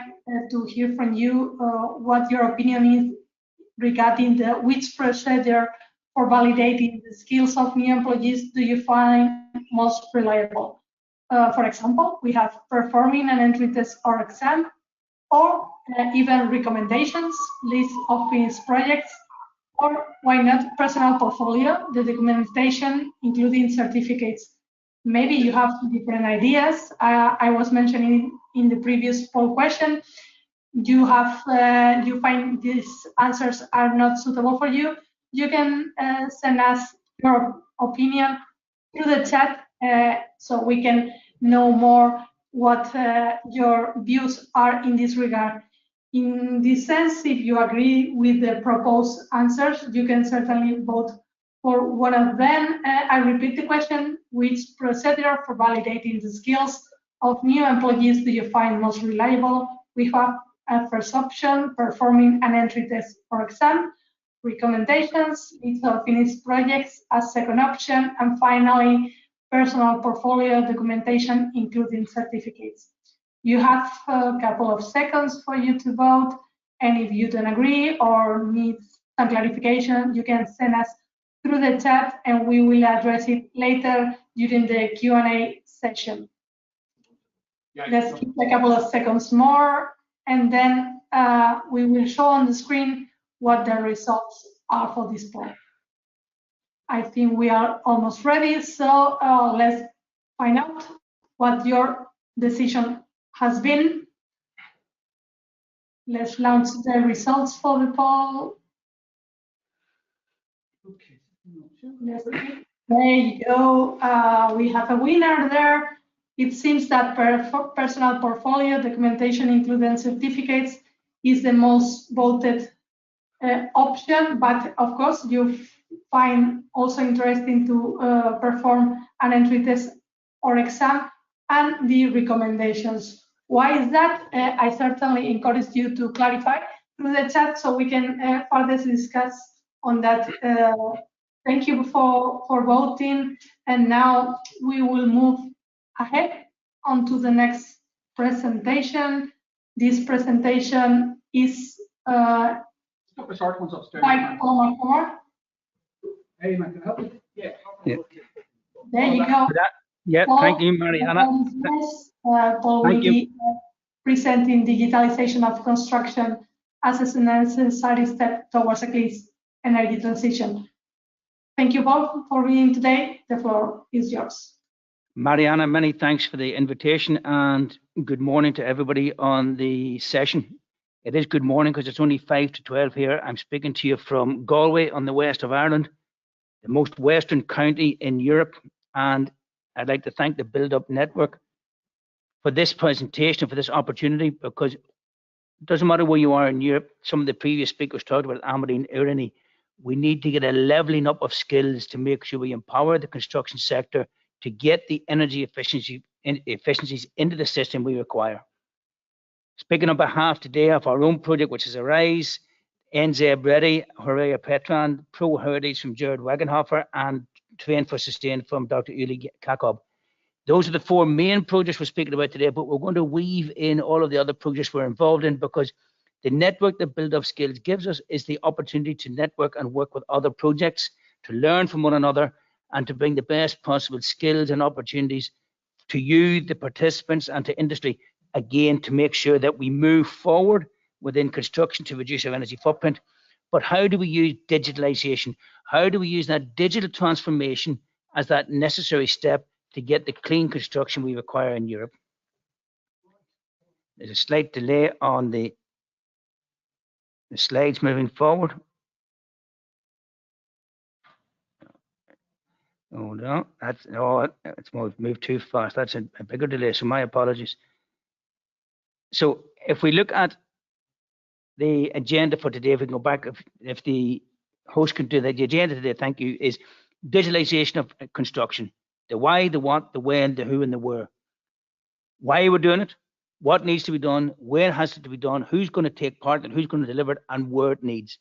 to hear from you what your opinion is regarding which procedure for validating the skills of new employees do you find most reliable. For example, we have performing an entry test or exam, or even recommendations, list of finished projects, or why not personal portfolio, the documentation, including certificates. Maybe you have different ideas. I was mentioning in the previous poll question, you find these answers are not suitable for you. You can send us your opinion through the chat so we can know more what your views are in this regard. In this sense, if you agree with the proposed answers, you can certainly vote for one of them. I repeat the question: which procedure for validating the skills of new employees do you find most reliable? We have a first option, performing an entry test or exam, recommendations, list of finished projects as second option, and finally, personal portfolio documentation, including certificates. You have a couple of seconds for you to vote, and if you don't agree or need some clarification, you can send us through the chat and we will address it later during the Q&A session. Let's keep a couple of seconds more, and then we will show on the screen what the results are for this poll. I think we are almost ready, so let's find out what your decision has been. Let's launch the results for the poll. There you go. We have a winner there. It seems that personal portfolio documentation, including certificates, is the most voted option, but of course you find also interesting to perform an entry test or exam and the recommendations. Why is that? I certainly encourage you to clarify through the chat so we can further discuss on that. Thank you for voting, and now we will move ahead onto the next presentation. This presentation is by Paul. Hey, man, can I help you? Yeah. There you go. Yeah, Paul, thank you, Mariana. Paul will be presenting digitalization of construction as a necessary step towards a clean energy transition. Thank you, Paul, for being today. The floor is yours. Mariana, many thanks for the invitation, and good morning to everybody on the session. It is good morning because it's only 5 to 12 here. I'm speaking to you from Galway on the west of Ireland, the most western county in Europe, and I'd like to thank the Build Up Network for this presentation, for this opportunity, because it doesn't matter where you are in Europe. Some of the previous speakers talked about Amity and Irony. We need to get a leveling up of skills to make sure we empower the construction sector to get the energy efficiencies into the system we require. Speaking on behalf today of our own project, which is Arise, nZEBready, Horea Petran, ProHeritage from Jared Wagenhofer, and TRAIN4SUSTAIN from Dr. Uli Kakob. Those are the four main projects we're speaking about today, but we're going to weave in all of the other projects we're involved in, because the network that Build Up Skills gives us is the opportunity to network and work with other projects, to learn from one another, and to bring the best possible skills and opportunities to you, the participants, and to industry again, to make sure that we move forward within construction to reduce our energy footprint. But how do we use digitalization? How do we use that digital transformation as that necessary step to get the clean construction we require in Europe? There's a slight delay on the slides moving forward. Oh no, it's moved too fast. That's a bigger delay, so my apologies. So if we look at the agenda for today, if we can go back, if the host can do that, the agenda today, thank you, is digitalization of construction. The why, the what, the when, the who, and the where. Why we're doing it, what needs to be done, where has it to be done, who's going to take part and who's going to deliver it, and where it needs.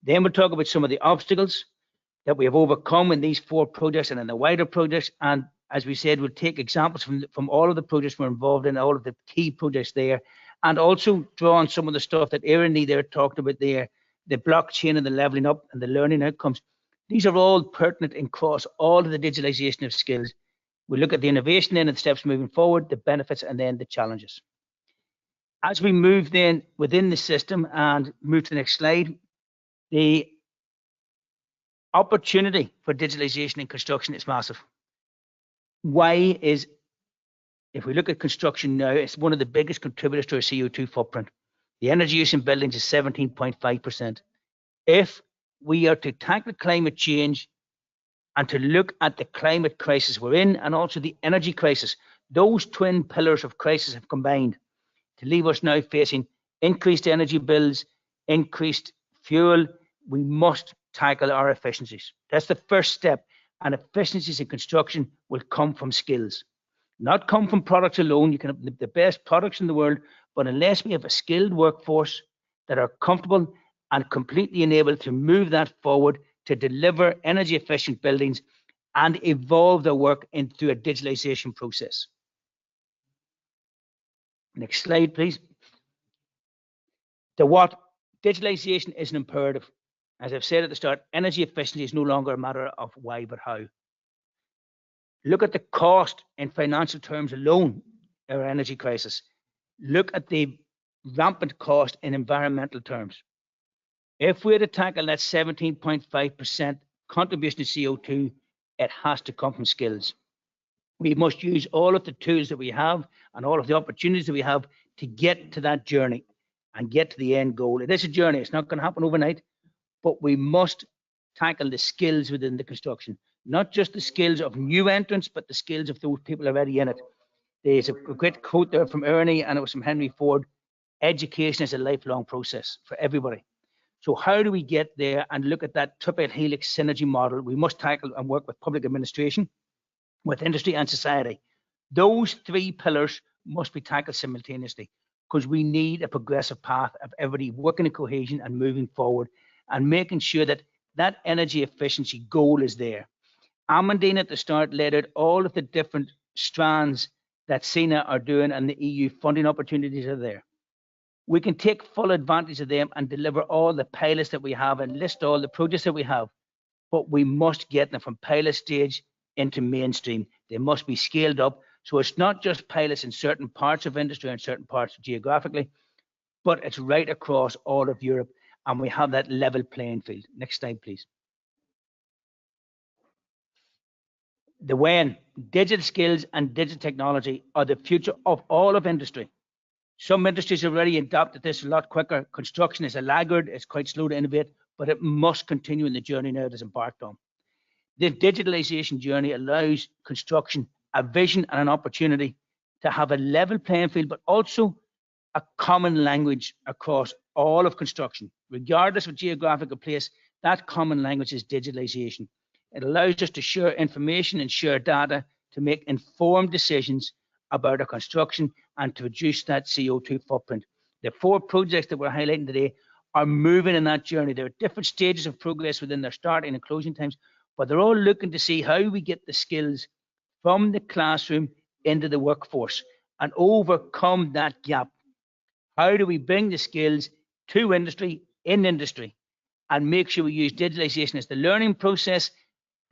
Then we'll talk about some of the obstacles that we have overcome in these 4 projects and in the wider projects. And as we said, we'll take examples from all of the projects we're involved in, all of the key projects there, and also draw on some of the stuff that Erin there talked about there, the blockchain and the leveling up and the learning outcomes. These are all pertinent across all of the digitalization of skills. We look at the innovation then and the steps moving forward, the benefits, and then the challenges. As we move then within the system and move to the next slide, the opportunity for digitalization in construction is massive. Why is, if we look at construction now, it's one of the biggest contributors to our CO2 footprint. The energy use in buildings is 17.5%. If we are to tackle climate change and to look at the climate crisis we're in and also the energy crisis, those twin pillars of crisis have combined to leave us now facing increased energy bills, increased fuel. We must tackle our efficiencies. That's the first step. And efficiencies in construction will come from skills, not come from products alone. You can have the best products in the world, but unless we have a skilled workforce that are comfortable and completely enabled to move that forward to deliver energy efficient buildings and evolve their work into a digitalization process. Next slide, please. The what? Digitalization is an imperative. As I've said at the start, energy efficiency is no longer a matter of why, but how. Look at the cost in financial terms alone of our energy crisis. Look at the rampant cost in environmental terms. If we're to tackle that 17.5% contribution to CO2, it has to come from skills. We must use all of the tools that we have and all of the opportunities that we have to get to that journey and get to the end goal. It is a journey. It's not going to happen overnight, but we must tackle the skills within the construction, not just the skills of new entrants, but the skills of those people already in it. There's a great quote there from Ernie, and it was from Henry Ford. Education is a lifelong process for everybody. So how do we get there and look at that triple helix synergy model? We must tackle and work with public administration, with industry and society. Those 3 pillars must be tackled simultaneously because we need a progressive path of everybody working in cohesion and moving forward and making sure that that energy efficiency goal is there. Amandine at the start laid out all of the different strands that SENA are doing and the EU funding opportunities are there. We can take full advantage of them and deliver all the pilots that we have and list all the projects that we have, but we must get them from pilot stage into mainstream. They must be scaled up. So it's not just pilots in certain parts of industry and certain parts geographically, but it's right across all of Europe. And we have that level playing field. Next slide, please. The when, digital skills and digital technology are the future of all of industry. Some industries have already adopted this a lot quicker. Construction is a laggard, it's quite slow to innovate, but it must continue in the journey now it is embarked on. The digitalization journey allows construction a vision and an opportunity to have a level playing field, but also a common language across all of construction, regardless of geographical place. That common language is digitalization. It allows us to share information and share data to make informed decisions about our construction and to reduce that CO2 footprint. The 4 projects that we're highlighting today are moving in that journey. There are different stages of progress within their starting and closing times, but they're all looking to see how we get the skills from the classroom into the workforce and overcome that gap. How do we bring the skills to industry, in industry, and make sure we use digitalization as the learning process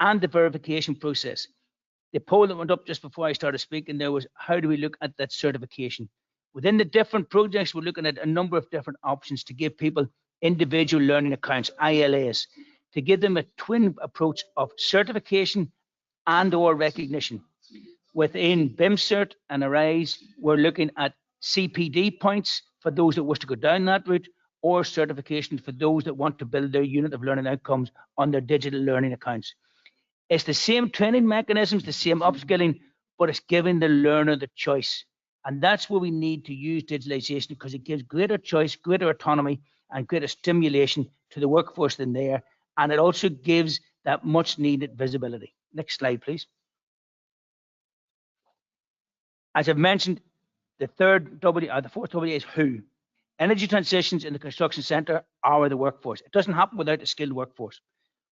and the verification process? The poll that went up just before I started speaking there was, how do we look at that certification? Within the different projects, we're looking at a number of different options to give people individual learning accounts, ILAs, to give them a twin approach of certification and/or recognition. Within BIMCert and ARISE, we're looking at CPD points for those that wish to go down that route, or certification for those that want to build their unit of learning outcomes on their digital learning accounts. It's the same training mechanisms, the same upskilling, but it's giving the learner the choice. And that's where we need to use digitalization, because it gives greater choice, greater autonomy, and greater stimulation to the workforce than there. And it also gives that much needed visibility. Next slide, please. As I've mentioned, the third W, or the fourth W is who. Energy transitions in the construction sector are the workforce. It doesn't happen without a skilled workforce.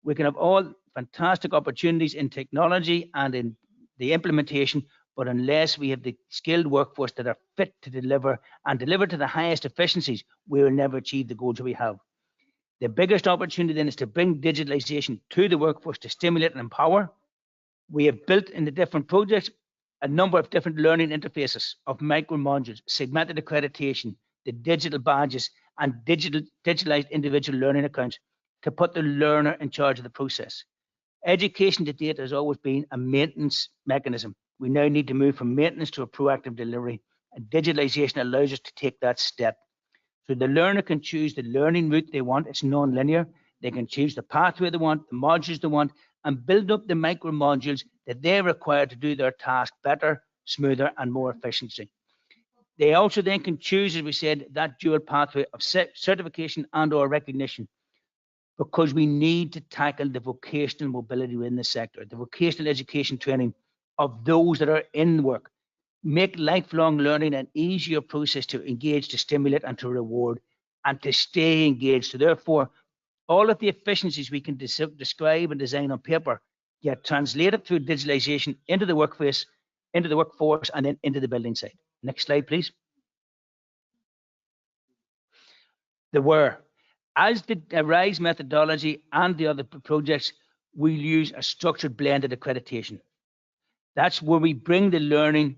We can have all fantastic opportunities in technology and in the implementation, but unless we have the skilled workforce that are fit to deliver and deliver to the highest efficiencies, we will never achieve the goals that we have. The biggest opportunity then is to bring digitalization to the workforce to stimulate and empower. We have built in the different projects a number of different learning interfaces of micro modules, segmented accreditation, the digital badges, and digitalized individual learning accounts to put the learner in charge of the process. Education to date has always been a maintenance mechanism. We now need to move from maintenance to a proactive delivery, and digitalization allows us to take that step. So the learner can choose the learning route they want. It's non-linear. They can choose the pathway they want, the modules they want, and build up the micro modules that they require to do their task better, smoother, and more efficiently. They also then can choose, as we said, that dual pathway of certification and/or recognition, because we need to tackle the vocational mobility within the sector, the vocational education training of those that are in work, make lifelong learning an easier process to engage, to stimulate, and to reward, and to stay engaged. So therefore, all of the efficiencies we can describe and design on paper get translated through digitalization into the workforce, and then into the building site. Next slide, please. The where. As the ARISE methodology and the other projects, we'll use a structured blended accreditation. That's where we bring the learning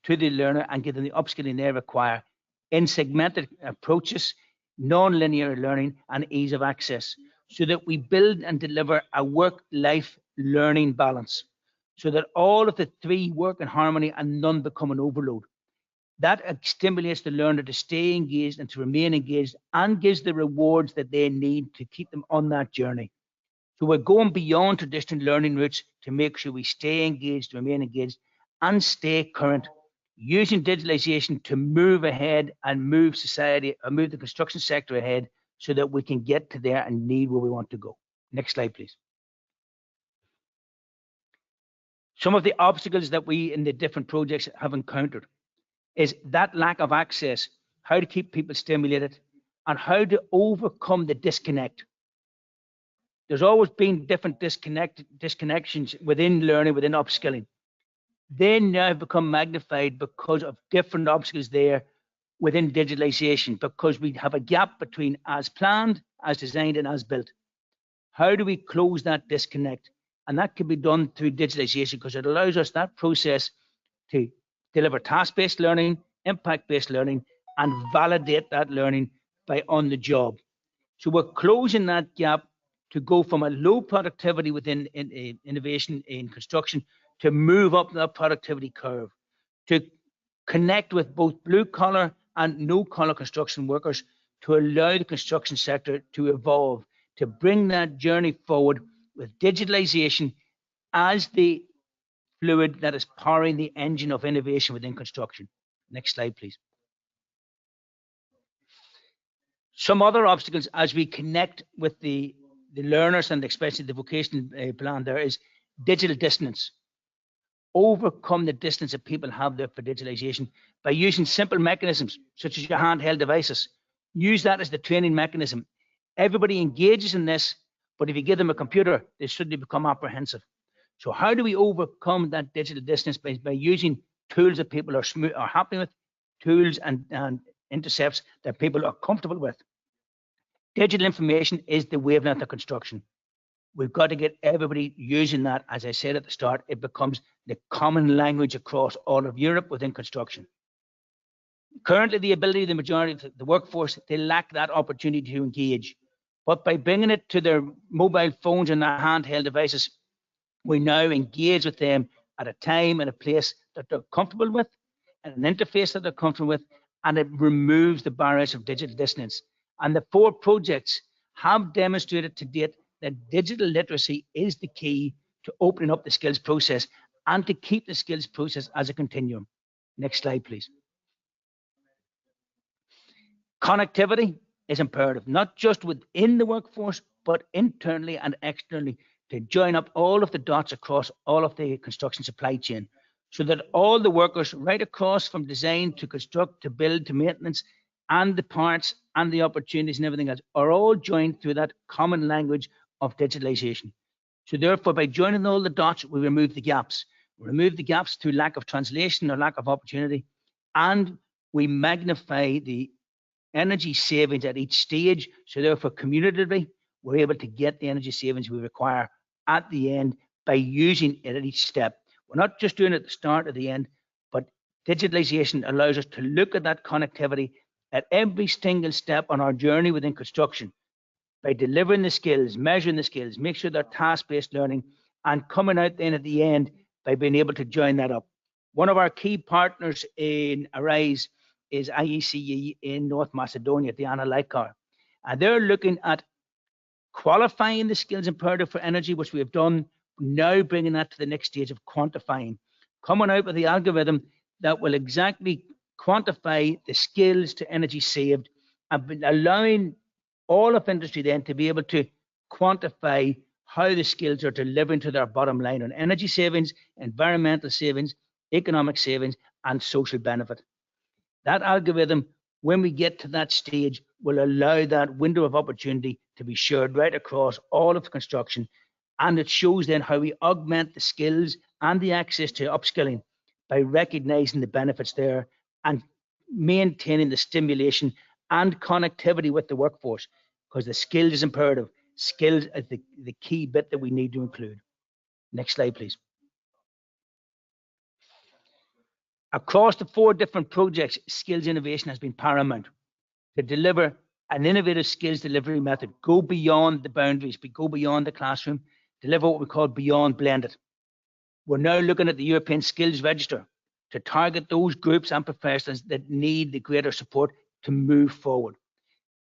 to the learner and give them the upskilling they require in segmented approaches, non-linear learning, and ease of access, so that we build and deliver a work-life learning balance, so that all of the three work in harmony and none become an overload. That stimulates the learner to stay engaged and to remain engaged, and gives the rewards that they need to keep them on that journey. So we're going beyond traditional learning routes to make sure we stay engaged, remain engaged, and stay current, using digitalization to move ahead and move society, or move the construction sector ahead, so that we can get to there and need where we want to go. Next slide, please. Some of the obstacles that we in the different projects have encountered is that lack of access, how to keep people stimulated, and how to overcome the disconnect. There's always been different disconnections within learning, within upskilling. They now have become magnified because of different obstacles there within digitalization, because we have a gap between as planned, as designed, and as built. How do we close that disconnect? And that can be done through digitalization, because it allows us that process to deliver task-based learning, impact-based learning, and validate that learning by on the job. So we're closing that gap to go from a low productivity within innovation in construction to move up that productivity curve, to connect with both blue collar and no collar construction workers, to allow the construction sector to evolve, to bring that journey forward with digitalization as the fluid that is powering the engine of innovation within construction. Next slide, please. Some other obstacles as we connect with the learners, and especially the vocational plan, there is digital distance. Overcome the distance that people have there for digitalization by using simple mechanisms such as your handheld devices. Use that as the training mechanism. Everybody engages in this, but if you give them a computer, they suddenly become apprehensive. So how do we overcome that digital distance? By using tools that people are happy with, tools and intercepts that people are comfortable with. Digital information is the wavelength of construction. We've got to get everybody using that. As I said at the start, it becomes the common language across all of Europe within construction. Currently, the ability of the majority of the workforce, they lack that opportunity to engage. But by bringing it to their mobile phones and their handheld devices, we now engage with them at a time and a place that they're comfortable with, and an interface that they're comfortable with, and it removes the barriers of digital dissonance. And the 4 projects have demonstrated to date that digital literacy is the key to opening up the skills process and to keep the skills process as a continuum. Next slide, please. Connectivity is imperative, not just within the workforce, but internally and externally, to join up all of the dots across all of the construction supply chain, so that all the workers right across from design to construct to build to maintenance and the parts and the opportunities and everything else are all joined through that common language of digitalization. So therefore, by joining all the dots, we remove the gaps. We remove the gaps through lack of translation or lack of opportunity, and we magnify the energy savings at each stage. So therefore, cumulatively, we're able to get the energy savings we require at the end by using it at each step. We're not just doing it at the start or the end, but digitalization allows us to look at that connectivity at every single step on our journey within construction, by delivering the skills, measuring the skills, make sure they're task-based learning, and coming out then at the end by being able to join that up. One of our key partners in ARISE is IECE in North Macedonia, Diana Laikar. And they're looking at qualifying the skills imperative for energy, which we have done, now bringing that to the next stage of quantifying, coming out with the algorithm that will exactly quantify the skills to energy saved, and allowing all of industry then to be able to quantify how the skills are delivering to their bottom line on energy savings, environmental savings, economic savings, and social benefit. That algorithm, when we get to that stage, will allow that window of opportunity to be shared right across all of construction. And it shows then how we augment the skills and the access to upskilling by recognizing the benefits there and maintaining the stimulation and connectivity with the workforce, because the skills is imperative. Skills is the key bit that we need to include. Next slide, please. Across the 4 different projects, skills innovation has been paramount to deliver an innovative skills delivery method, go beyond the boundaries, go beyond the classroom, deliver what we call beyond blended. We're now looking at the European Skills Register to target those groups and professionals that need the greater support to move forward.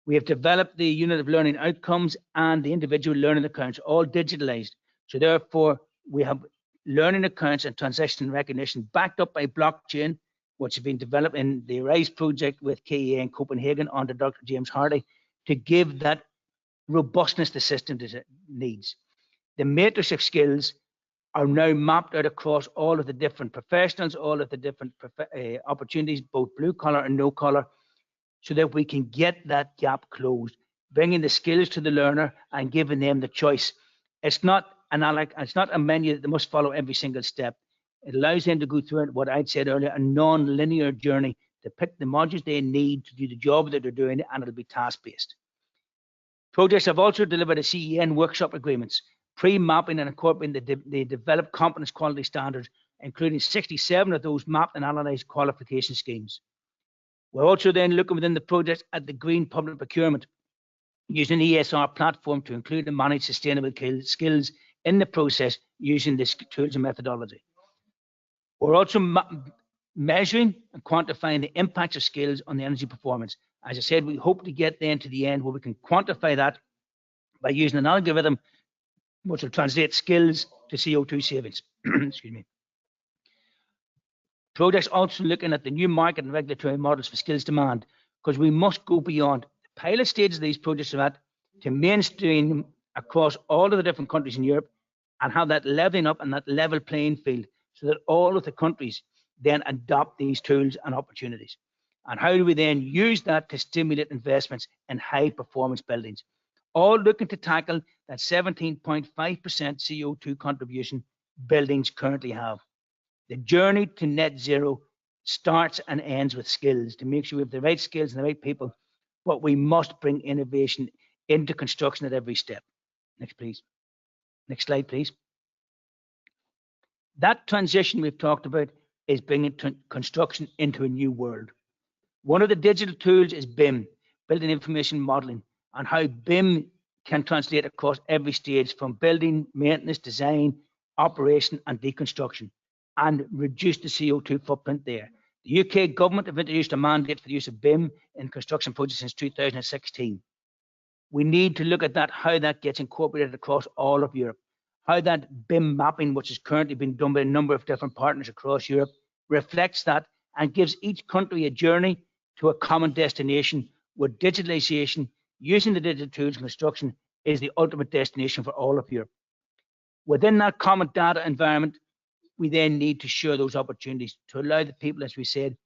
We have developed the unit of learning outcomes and the individual learning accounts, all digitalized. So therefore, we have learning accounts and transaction recognition backed up by blockchain, which has been developed in the RISE project with KEA in Copenhagen under Dr. James Hardy, to give that robustness the system needs. The matrix of skills are now mapped out across all of the different professionals, all of the different opportunities, both blue collar and no collar, so that we can get that gap closed, bringing the skills to the learner and giving them the choice. It's not a menu that they must follow every single step. It allows them to go through what I'd said earlier, a non-linear journey to pick the modules they need to do the job that they're doing, and it'll be task-based. Projects have also delivered a CEN workshop agreements, pre-mapping and incorporating the developed competence quality standards, including 67 of those mapped and analysed qualification schemes. We're also then looking within the project at the green public procurement, using the ESR platform to include and manage sustainable skills in the process using this tools and methodology. We're also measuring and quantifying the impacts of skills on the energy performance. As I said, we hope to get then to the end where we can quantify that by using an algorithm which will translate skills to CO2 savings. Excuse me. Projects also looking at the new market and regulatory models for skills demand, because we must go beyond the pilot stages of these projects are at to mainstream across all of the different countries in Europe and have that leveling up and that level playing field so that all of the countries then adopt these tools and opportunities. And how do we then use that to stimulate investments in high performance buildings, all looking to tackle that 17.5% CO2 contribution buildings currently have. The journey to net zero starts and ends with skills, to make sure we have the right skills and the right people, but we must bring innovation into construction at every step. Next, please. Next slide, please. That transition we've talked about is bringing construction into a new world. One of the digital tools is BIM, Building Information Modeling, and how BIM can translate across every stage from building, maintenance, design, operation and deconstruction, and reduce the CO2 footprint there. The UK government have introduced a mandate for the use of BIM in construction projects since 2016. We need to look at that, how that gets incorporated across all of Europe, how that BIM mapping, which is currently being done by a number of different partners across Europe, reflects that and gives each country a journey to a common destination, where digitalisation, using the digital tools in construction, is the ultimate destination for all of Europe. Within that common data environment, we then need to share those opportunities to allow the people, as we said,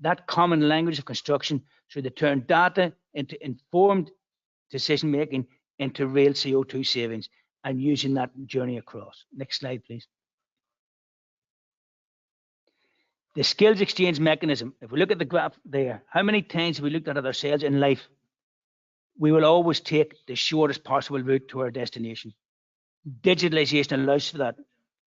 that common language of construction, so they turn data into informed decision making, into real CO2 savings, and using that journey across. Next slide, please. The skills exchange mechanism. If we look at the graph there, how many times have we looked at it ourselves in life? We will always take the shortest possible route to our destination. Digitalisation allows for that.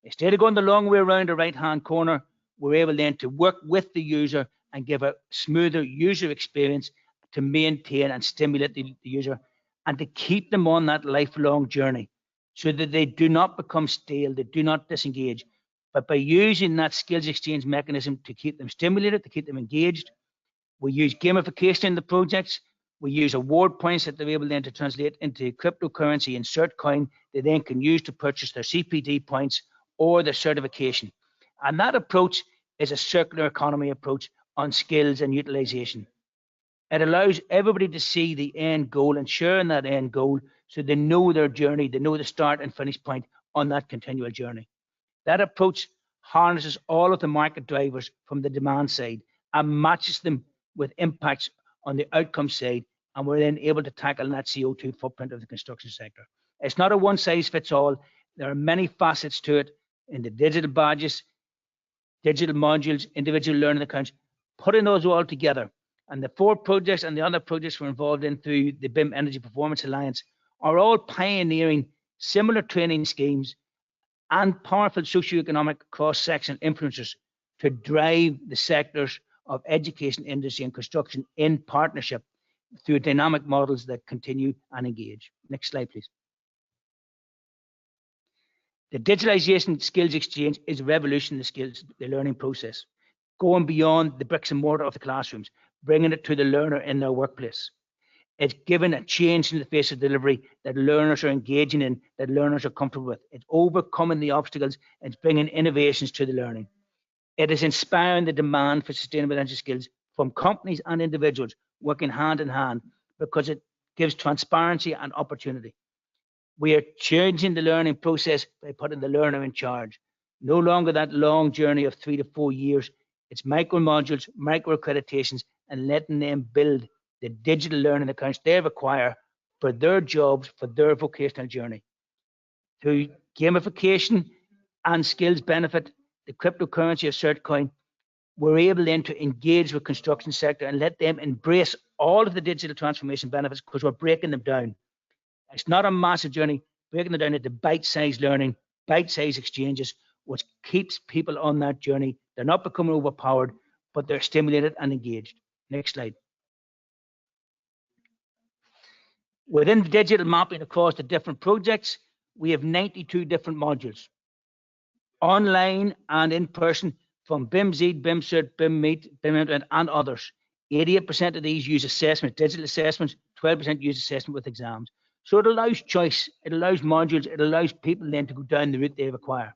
Instead of going the long way around the right-hand corner, we're able then to work with the user and give a smoother user experience to maintain and stimulate the user, and to keep them on that lifelong journey so that they do not become stale, they do not disengage. But by using that skills exchange mechanism to keep them stimulated, to keep them engaged, we use gamification in the projects, we use award points that they're able then to translate into cryptocurrency and CertCoin they then can use to purchase their CPD points or their certification. And that approach is a circular economy approach on skills and utilization. It allows everybody to see the end goal and share in that end goal, so they know their journey, they know the start and finish point on that continual journey. That approach harnesses all of the market drivers from the demand side and matches them with impacts on the outcome side, and we're then able to tackle that CO2 footprint of the construction sector. It's not a one size fits all. There are many facets to it in the digital badges, digital modules, individual learning accounts, putting those all together. And the 4 projects and the other projects we're involved in through the BIM Energy Performance Alliance are all pioneering similar training schemes and powerful socioeconomic cross-section influencers to drive the sectors of education, industry and construction in partnership through dynamic models that continue and engage. Next slide, please. The digitalization skills exchange is revolutioning the learning process, going beyond the bricks and mortar of the classrooms, bringing it to the learner in their workplace. It's given a change in the face of delivery that learners are engaging in, that learners are comfortable with. It's overcoming the obstacles, it's bringing innovations to the learning. It is inspiring the demand for sustainable energy skills from companies and individuals working hand in hand, because it gives transparency and opportunity. We are changing the learning process by putting the learner in charge. No longer that long journey of 3 to 4 years. It's micro modules, micro accreditations, and letting them build the digital learning accounts they require for their jobs, for their vocational journey. Through gamification and skills benefit, the cryptocurrency of CertCoin, we're able then to engage with construction sector and let them embrace all of the digital transformation benefits, because we're breaking them down. It's not a massive journey, breaking them down into bite-sized learning, bite-sized exchanges, which keeps people on that journey. They're not becoming overpowered, but they're stimulated and engaged. Next slide. Within the digital mapping across the different projects, we have 92 different modules, online and in person, from BIMZ, BIMCert, BIMmeet, BIMImplement, and others. 88% of these use assessment, digital assessments, 12% use assessment with exams. So it allows choice, it allows modules, it allows people then to go down the route they require.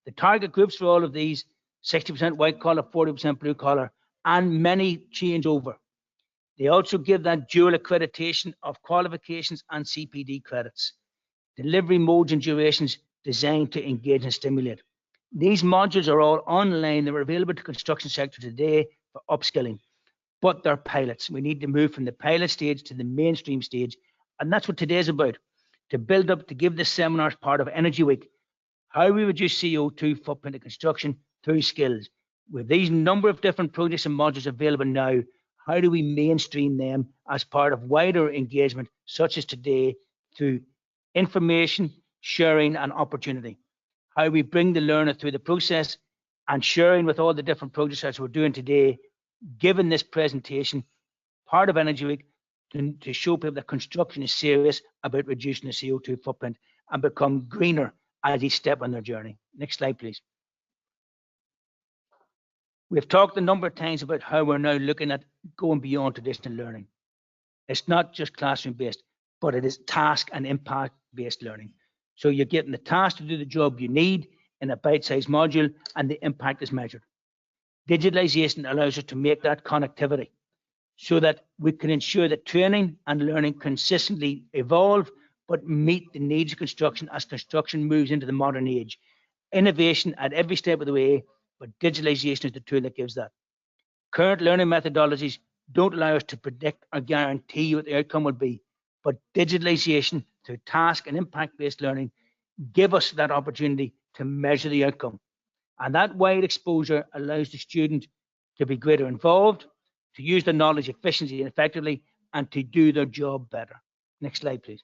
The target groups for all of these, 60% white collar, 40% blue collar, and many change over. They also give that dual accreditation of qualifications and CPD credits. Delivery modes and durations designed to engage and stimulate. These modules are all online. They're available to construction sector today for upskilling, but they're pilots. We need to move from the pilot stage to the mainstream stage. And that's what today's about, to build up, to give this seminar as part of Energy Week, how we reduce CO2 footprint of construction through skills. With these number of different projects and modules available now, how do we mainstream them as part of wider engagement, such as today, through information, sharing and opportunity? How we bring the learner through the process and sharing with all the different projects as we're doing today, given this presentation, part of Energy Week, to show people that construction is serious about reducing the CO2 footprint and become greener as each step on their journey. Next slide, please. We've talked a number of times about how we're now looking at going beyond traditional learning. It's not just classroom-based, but it is task and impact-based learning. So you're getting the task to do the job you need in a bite-sized module, and the impact is measured. Digitalisation allows us to make that connectivity so that we can ensure that training and learning consistently evolve, but meet the needs of construction as construction moves into the modern age. Innovation at every step of the way, but digitalisation is the tool that gives that. Current learning methodologies don't allow us to predict or guarantee what the outcome will be, but digitalisation through task and impact-based learning give us that opportunity to measure the outcome. And that wide exposure allows the student to be greater involved, to use their knowledge efficiently and effectively, and to do their job better. Next slide, please.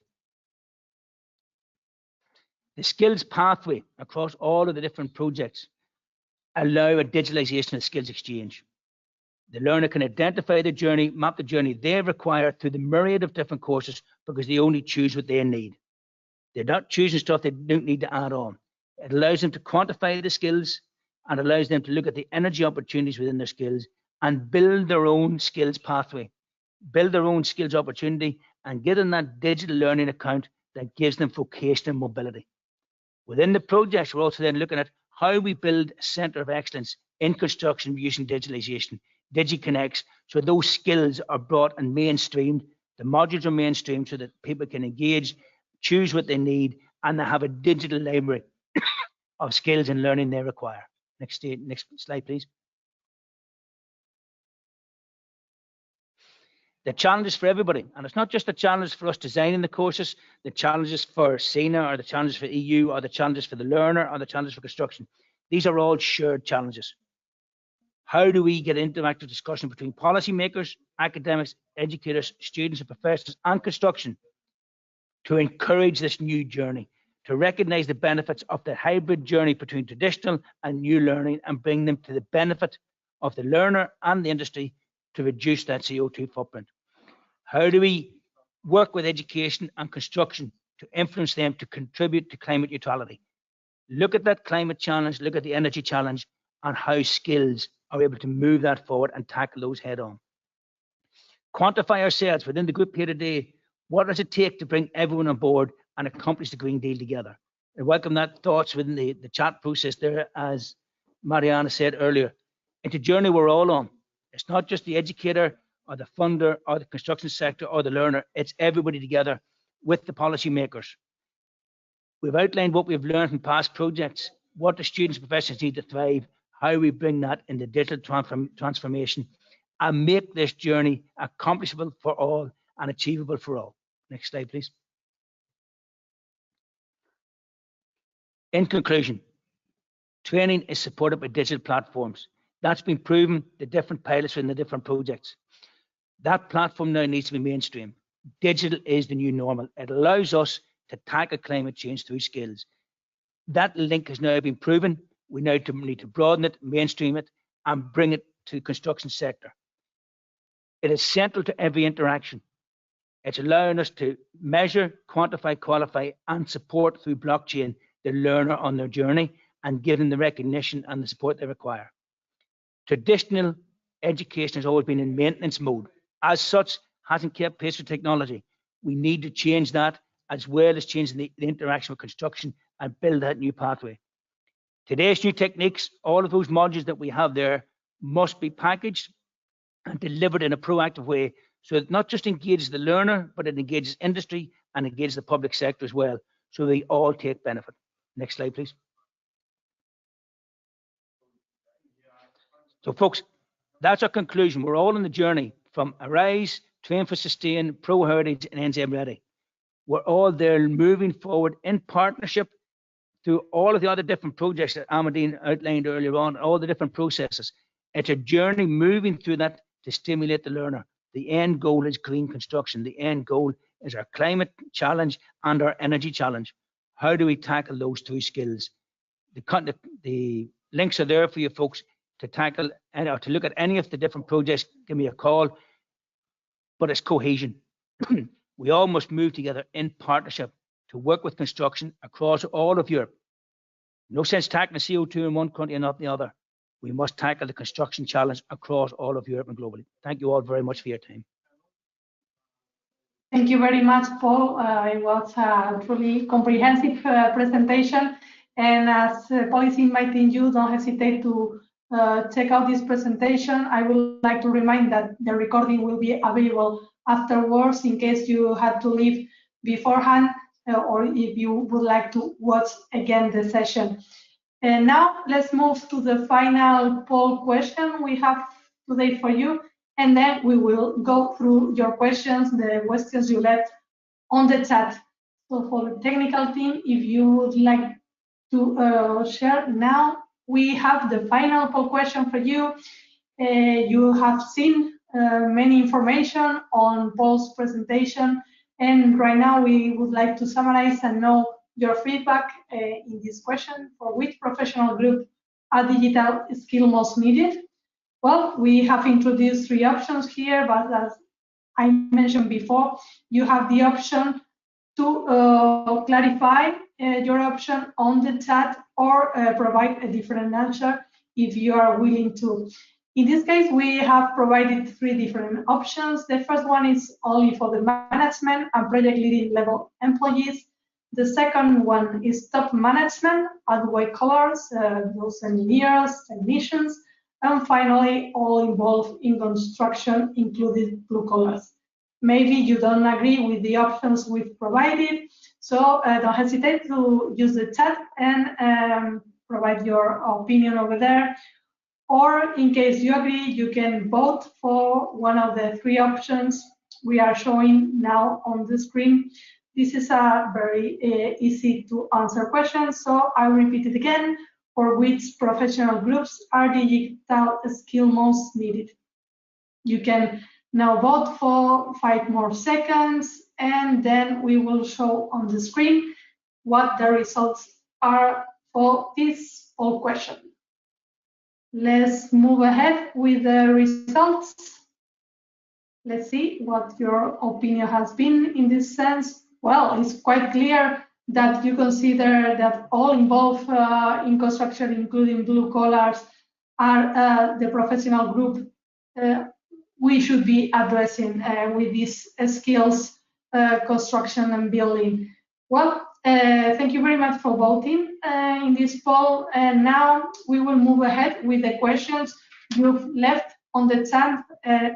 The skills pathway across all of the different projects allow a digitalisation of skills exchange. The learner can identify the journey, map the journey they require through the myriad of different courses because they only choose what they need. They're not choosing stuff they don't need to add on. It allows them to quantify the skills and allows them to look at the energy opportunities within their skills and build their own skills pathway, build their own skills opportunity, and get in that digital learning account that gives them vocational mobility. Within the projects, we're also then looking at how we build a centre of excellence in construction using digitalisation, DigiConnects, so those skills are brought and mainstreamed. The modules are mainstreamed so that people can engage, choose what they need, and they have a digital library of skills and learning they require. Next slide, please. The challenges for everybody, and it's not just the challenges for us designing the courses, the challenges for SENA, or the challenges for EU, or the challenges for the learner, or the challenges for construction. These are all shared challenges. How do we get interactive discussion between policymakers, academics, educators, students and professors and construction to encourage this new journey, to recognise the benefits of the hybrid journey between traditional and new learning and bring them to the benefit of the learner and the industry to reduce that CO2 footprint? How do we work with education and construction to influence them to contribute to climate neutrality? Look at that climate challenge, look at the energy challenge, and how skills are able to move that forward and tackle those head on. Quantify ourselves within the group here today. What does it take to bring everyone on board and accomplish the Green Deal together? I welcome that thoughts within the chat process there, as Mariana said earlier. It's a journey we're all on. It's not just the educator or the funder or the construction sector or the learner. It's everybody together with the policymakers. We've outlined what we've learned from past projects, what the students and professionals need to thrive, how we bring that in the digital transformation and make this journey accomplishable for all and achievable for all. Next slide, please. In conclusion, training is supported by digital platforms. That's been proven, the different pilots in the different projects. That platform now needs to be mainstream. Digital is the new normal. It allows us to tackle climate change through skills. That link has now been proven. We now need to broaden it, mainstream it, and bring it to the construction sector. It is central to every interaction. It's allowing us to measure, quantify, qualify, and support through blockchain the learner on their journey and give them the recognition and the support they require. Traditional education has always been in maintenance mode. As such, hasn't kept pace with technology. We need to change that as well as changing the interaction with construction and build that new pathway. Today's new techniques, all of those modules that we have there must be packaged and delivered in a proactive way so it not just engages the learner, but it engages industry and engages the public sector as well, so they all take benefit. Next slide, please. So folks, that's our conclusion. We're all on the journey from Arise, TRAIN4SUSTAIN, ProHeritage and nZEBready. We're all there moving forward in partnership through all of the other different projects that Amadine outlined earlier on, all the different processes. It's a journey moving through that to stimulate the learner. The end goal is green construction. The end goal is our climate challenge and our energy challenge. How do we tackle those two skills? The links are there for you folks. to tackle or to look at any of the different projects, give me a call. But it's cohesion. We all must move together in partnership to work with construction across all of Europe. No sense tackling CO2 in one country and not the other. We must tackle the construction challenge across all of Europe and globally. Thank you all very much for your time. Thank you very much, Paul. It was a truly comprehensive presentation. And as Paul is inviting you, don't hesitate to check out this presentation. I would like to remind that the recording will be available afterwards in case you had to leave beforehand or if you would like to watch again the session. And now let's move to the final poll question we have today for you. And then we will go through your questions, the questions you left on the chat. So for the technical team, if you would like to share now, we have the final poll question for you. You have seen many information on Paul's presentation, and right now we would like to summarize and know your feedback in this question. For which professional group are digital skills most needed? Well, we have introduced 3 options here, but as I mentioned before, you have the option to clarify your option on the chat or provide a different answer if you are willing to. In this case, we have provided 3 different options. The first one is only for the management and project leading level employees. The second one is top management at white collars, those engineers, technicians, and finally, all involved in construction, including blue collars. Maybe you don't agree with the options we've provided, so don't hesitate to use the chat and provide your opinion over there. Or in case you agree, you can vote for one of the 3 options we are showing now on the screen. This is a very easy to answer question, so I'll repeat it again. For which professional groups are digital skills most needed? You can now vote for 5 more seconds, and then we will show on the screen what the results are for this poll question. Let's move ahead with the results. Let's see what your opinion has been in this sense. Well, it's quite clear that you consider that all involved in construction, including blue collars, are the professional group we should be addressing with these skills, construction and building. Well, thank you very much for voting in this poll. And now we will move ahead with the questions you've left on the chat.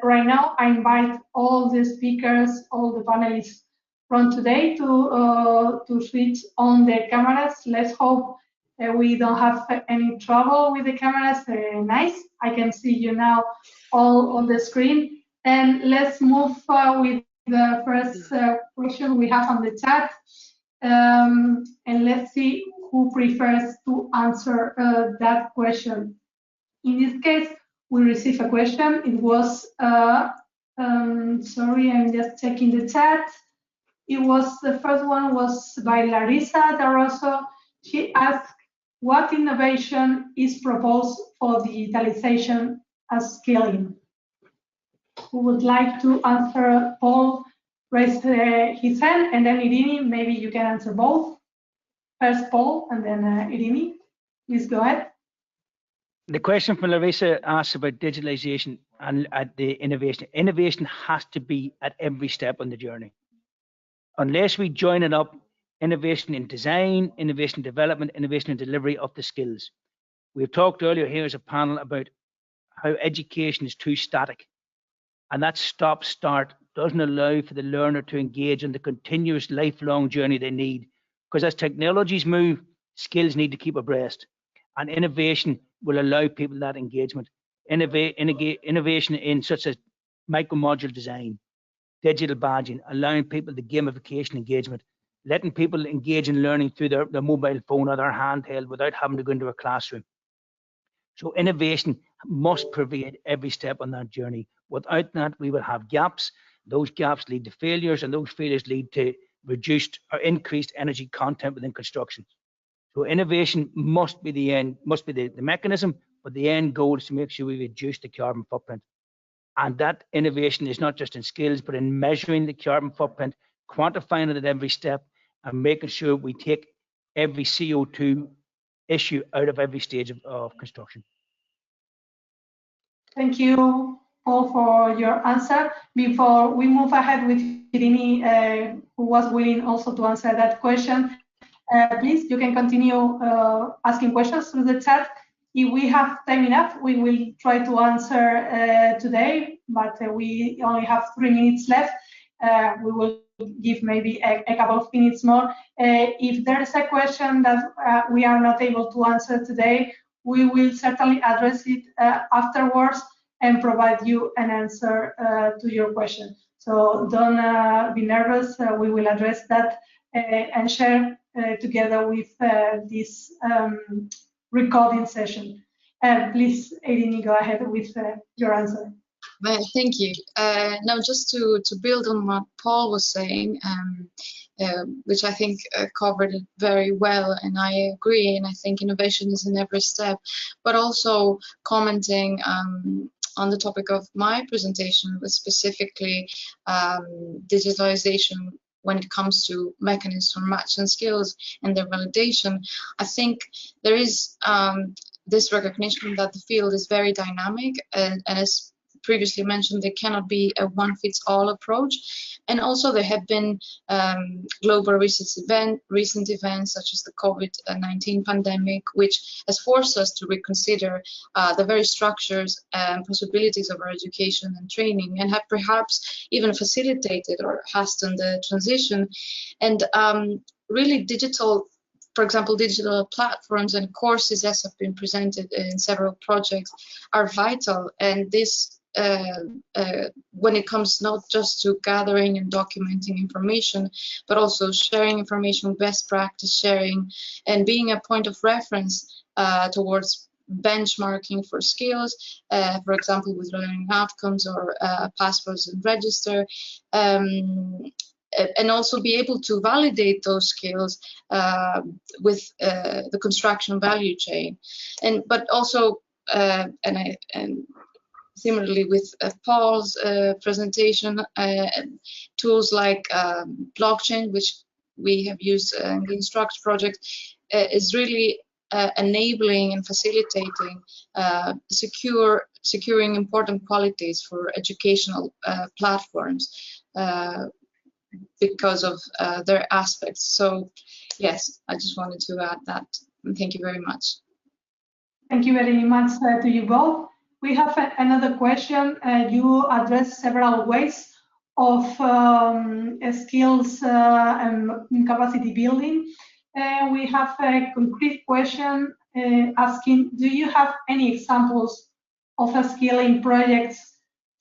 Right now, I invite all the speakers, all the panelists from today to switch on the cameras. Let's hope we don't have any trouble with the cameras. Nice, I can see you now all on the screen. And let's move with the first question we have on the chat. And let's see who prefers to answer that question. In this case, we received a question. It was, sorry, I'm just checking the chat. It was, the first one was by Larissa Daroso. She asked, what innovation is proposed for digitalization as skilling? Who would like to answer? Paul raised his hand, and then Irini, maybe you can answer both. First Paul, and then Irini. Please go ahead. The question from Larissa asks about digitalization and the innovation. Innovation has to be at every step on the journey. Unless we join it up, innovation in design, innovation development, innovation in delivery of the skills. We've talked earlier here as a panel about how education is too static, and that stop-start doesn't allow for the learner to engage in the continuous lifelong journey they need, because as technologies move, skills need to keep abreast, and innovation will allow people that engagement. Innovation in such as micro-module design, digital badging, allowing people the gamification engagement, letting people engage in learning through their mobile phone or their handheld without having to go into a classroom. So innovation must pervade every step on that journey. Without that, we will have gaps. Those gaps lead to failures, and those failures lead to reduced or increased energy content within construction. So innovation must be the end, must be the mechanism, but but the end goal is to make sure we reduce the carbon footprint. And that innovation is not just in skills, but in measuring the carbon footprint, quantifying it at every step, and making sure we take every CO2 issue out of every stage of construction. Thank you, Paul, for your answer. Before we move ahead with Irini, who was willing also to answer that question, please, you can continue asking questions through the chat. If we have time enough, we will try to answer today, but we only have 3 minutes left. We will give maybe a couple of minutes more. If there is a question that we are not able to answer today, we will certainly address it afterwards and provide you an answer to your question. So don't be nervous. We will address that and share together with this recording session. Please, Irini, go ahead with your answer. Thank you. Now, just to build on what Paul was saying, which I think covered it very well, and I agree, and I think innovation is in every step, but also commenting on the topic of my presentation, was specifically digitalization when it comes to mechanisms for match and skills and their validation. I think there is this recognition that the field is very dynamic, and as previously mentioned, there cannot be a one-fits-all approach. And also there have been global recent events such as the COVID-19 pandemic, which has forced us to reconsider the very structures and possibilities of our education and training, and have perhaps even facilitated or hastened the transition. And really for example, digital platforms and courses, as have been presented in several projects, are vital. And this when it comes not just to gathering and documenting information, but also sharing information, best practice sharing, and being a point of reference towards benchmarking for skills, for example, with learning outcomes or passports and register, and also be able to validate those skills with the construction value chain, but also similarly with Paul's presentation, tools like blockchain, which we have used in the INSTRUCT project, is really enabling and facilitating securing important qualities for educational platforms because of their aspects. So yes, I just wanted to add that. And thank you very much. Thank you very much to you both. We have another question. You addressed several ways of skills and capacity building. We have a concrete question asking, do you have any examples of skilling projects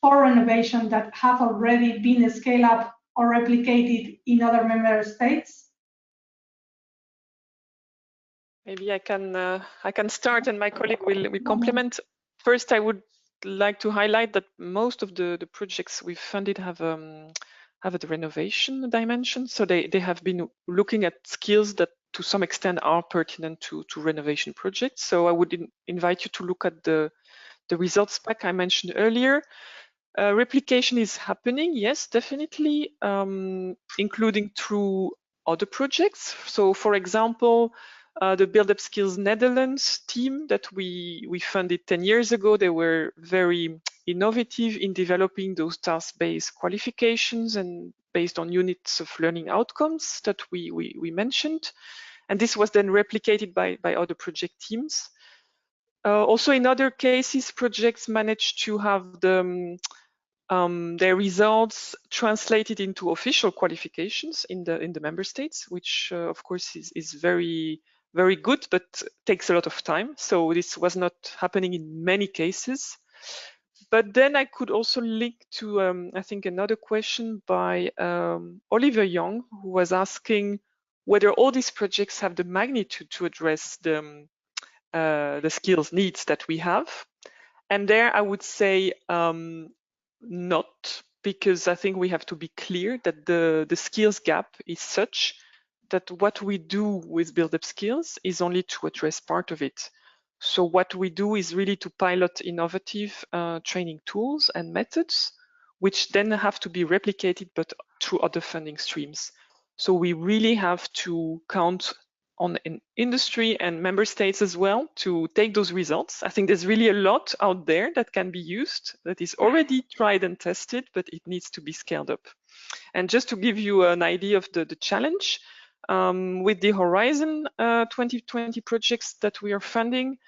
for renovation that have already been scaled up or replicated in other member states? Maybe I can start, and my colleague will complement. First, I would like to highlight that most of the projects we've funded have a renovation dimension. So they have been looking at skills that to some extent are pertinent to renovation projects. So I would invite you to look at the results pack I mentioned earlier. Replication is happening, yes, definitely, including through other projects. So for example, the Build Up Skills Netherlands team that we funded 10 years ago, they were very innovative in developing those task-based qualifications and based on units of learning outcomes that we mentioned. And this was then replicated by other project teams. Also in other cases, projects managed to have their results translated into official qualifications in the member states, which of course is very good, but takes a lot of time. So this was not happening in many cases. But then I could also link to, I think, another question by Oliver Young, who was asking whether all these projects have the magnitude to address the skills needs that we have. And there I would say not, because I think we have to be clear that the skills gap is such that what we do with Build Up Skills is only to address part of it. So what we do is really to pilot innovative training tools and methods, which then have to be replicated, but through other funding streams. So we really have to count on an industry and member states as well to take those results. I think there's really a lot out there that can be used, that is already tried and tested, but it needs to be scaled up. And just to give you an idea of the challenge, with the Horizon 2020 projects that we are funding,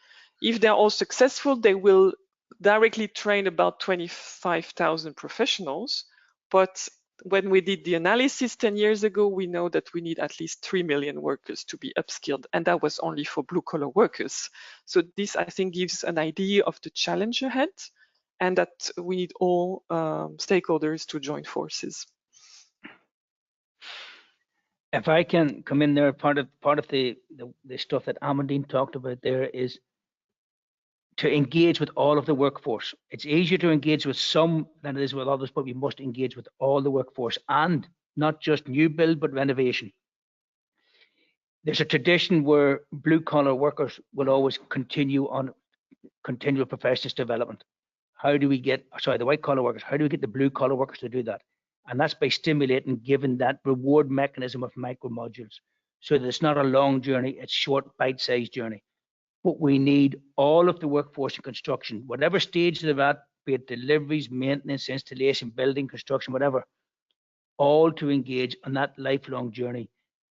if they're all successful, they will directly train about 25,000 professionals. But when we did the analysis 10 years ago, we know that we need at least 3 million workers to be upskilled, and that was only for blue-collar workers. So this, I think, gives an idea of the challenge ahead, and that we need all stakeholders to join forces. If I can come in there, part of the stuff that Amandine talked about there is to engage with all of the workforce. It's easier to engage with some than it is with others, but we must engage with all the workforce, and not just new build, but renovation. There's a tradition where blue collar workers will always continue on continual professional development. How do we get, sorry, the white collar workers, how do we get the blue collar workers to do that? And that's by stimulating, given that reward mechanism of micro modules, so that it's not a long journey, it's short, bite-sized journey. But we need all of the workforce in construction, whatever stage they're at, be it deliveries, maintenance, installation, building, construction, whatever, all to engage on that lifelong journey.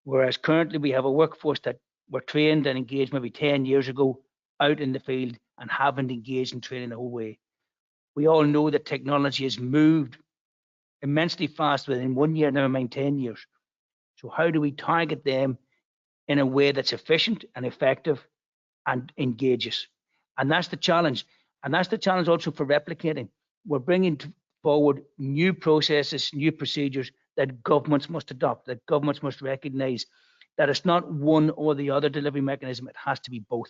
Whereas currently we have a workforce that were trained and engaged maybe 10 years ago out in the field and haven't engaged in training the whole way. We all know that technology has moved immensely fast within 1 year, never mind 10 years. So how do we target them in a way that's efficient and effective and engages? And that's the challenge. And that's the challenge also for replicating. We're bringing forward new processes, new procedures that governments must adopt, that governments must recognize that it's not one or the other delivery mechanism, it has to be both.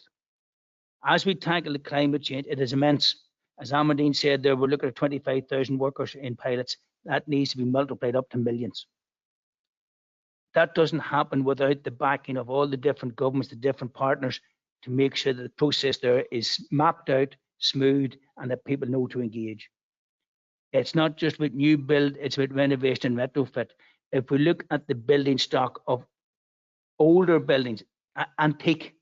As we tackle the climate change, it is immense. As Amandine said there, we're looking at 25,000 workers in pilots. That needs to be multiplied up to millions. That doesn't happen without the backing of all the different governments, the different partners, to make sure that the process there is mapped out, smooth, and that people know to engage. It's not just with new build, it's with renovation and retrofit. If we look at the building stock of older buildings, antique,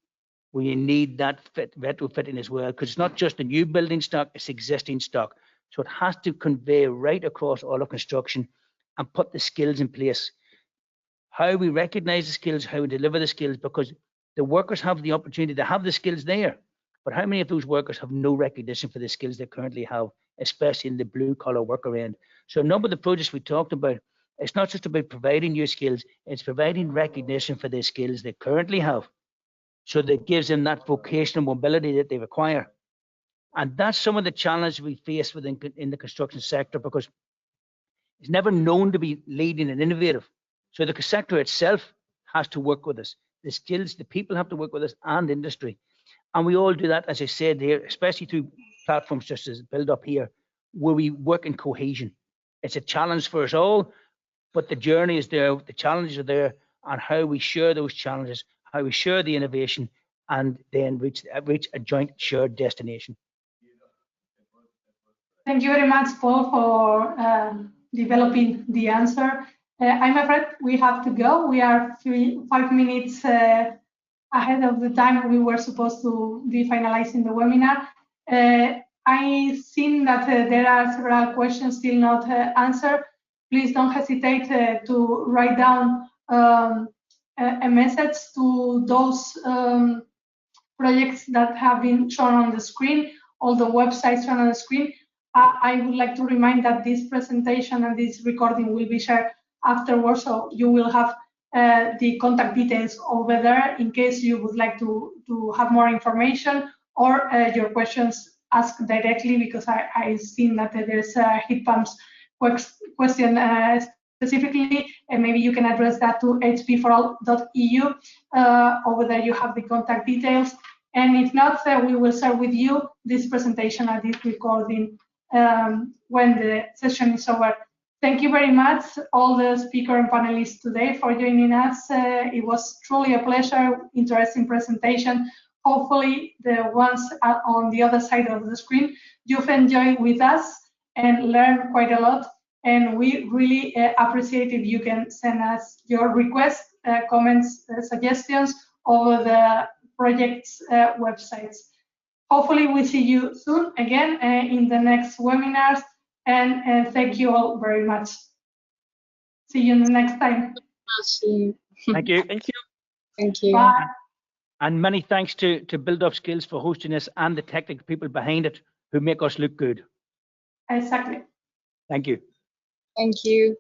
we need that retrofitting as well, because it's not just the new building stock, it's existing stock. So it has to convey right across all of construction and put the skills in place. How we recognize the skills, how we deliver the skills, because the workers have the opportunity to have the skills there, but how many of those workers have no recognition for the skills they currently have, especially in the blue collar worker end? So a number of the projects we talked about, it's not just about providing new skills, it's providing recognition for the skills they currently have, so that gives them that vocational mobility that they require. And that's some of the challenges we face in the construction sector, because it's never known to be leading and innovative. So the sector itself has to work with us. The skills, the people have to work with us, and industry. And we all do that, as I said here, especially through platforms just as Build Up here, where we work in cohesion. It's a challenge for us all, but the journey is there, the challenges are there, and how we share those challenges, how we share the innovation, and then reach a joint shared destination. Thank you very much, Paul, for developing the answer. I'm afraid we have to go. We are 5 minutes ahead of the time we were supposed to be finalizing the webinar. I've seen that there are several questions still not answered. Please don't hesitate to write down a message to those projects that have been shown on the screen, all the websites shown on the screen. I would like to remind that this presentation and this recording will be shared afterwards, so you will have the contact details over there in case you would like to have more information, or your questions asked directly, because I've seen that there's a heat pumps question specifically, and maybe you can address that to hpforall.eu. Over there you have the contact details, and if not, we will share with you this presentation and this recording when the session is over. Thank you very much, all the speakers and panelists today, for joining us. It was truly a pleasure, interesting presentation hopefully the ones on the other side of the screen, you've enjoyed with us and learned quite a lot. And we really appreciate if you can send us your requests, comments, suggestions over the project's websites. Hopefully we see you soon again in the next webinars, and thank you all very much. See you in the next time. Thank you. Thank you. Thank you. Bye. And many thanks to Build Up Skills for hosting us and the technical people behind it who make us look good. Exactly. Thank you. Thank you.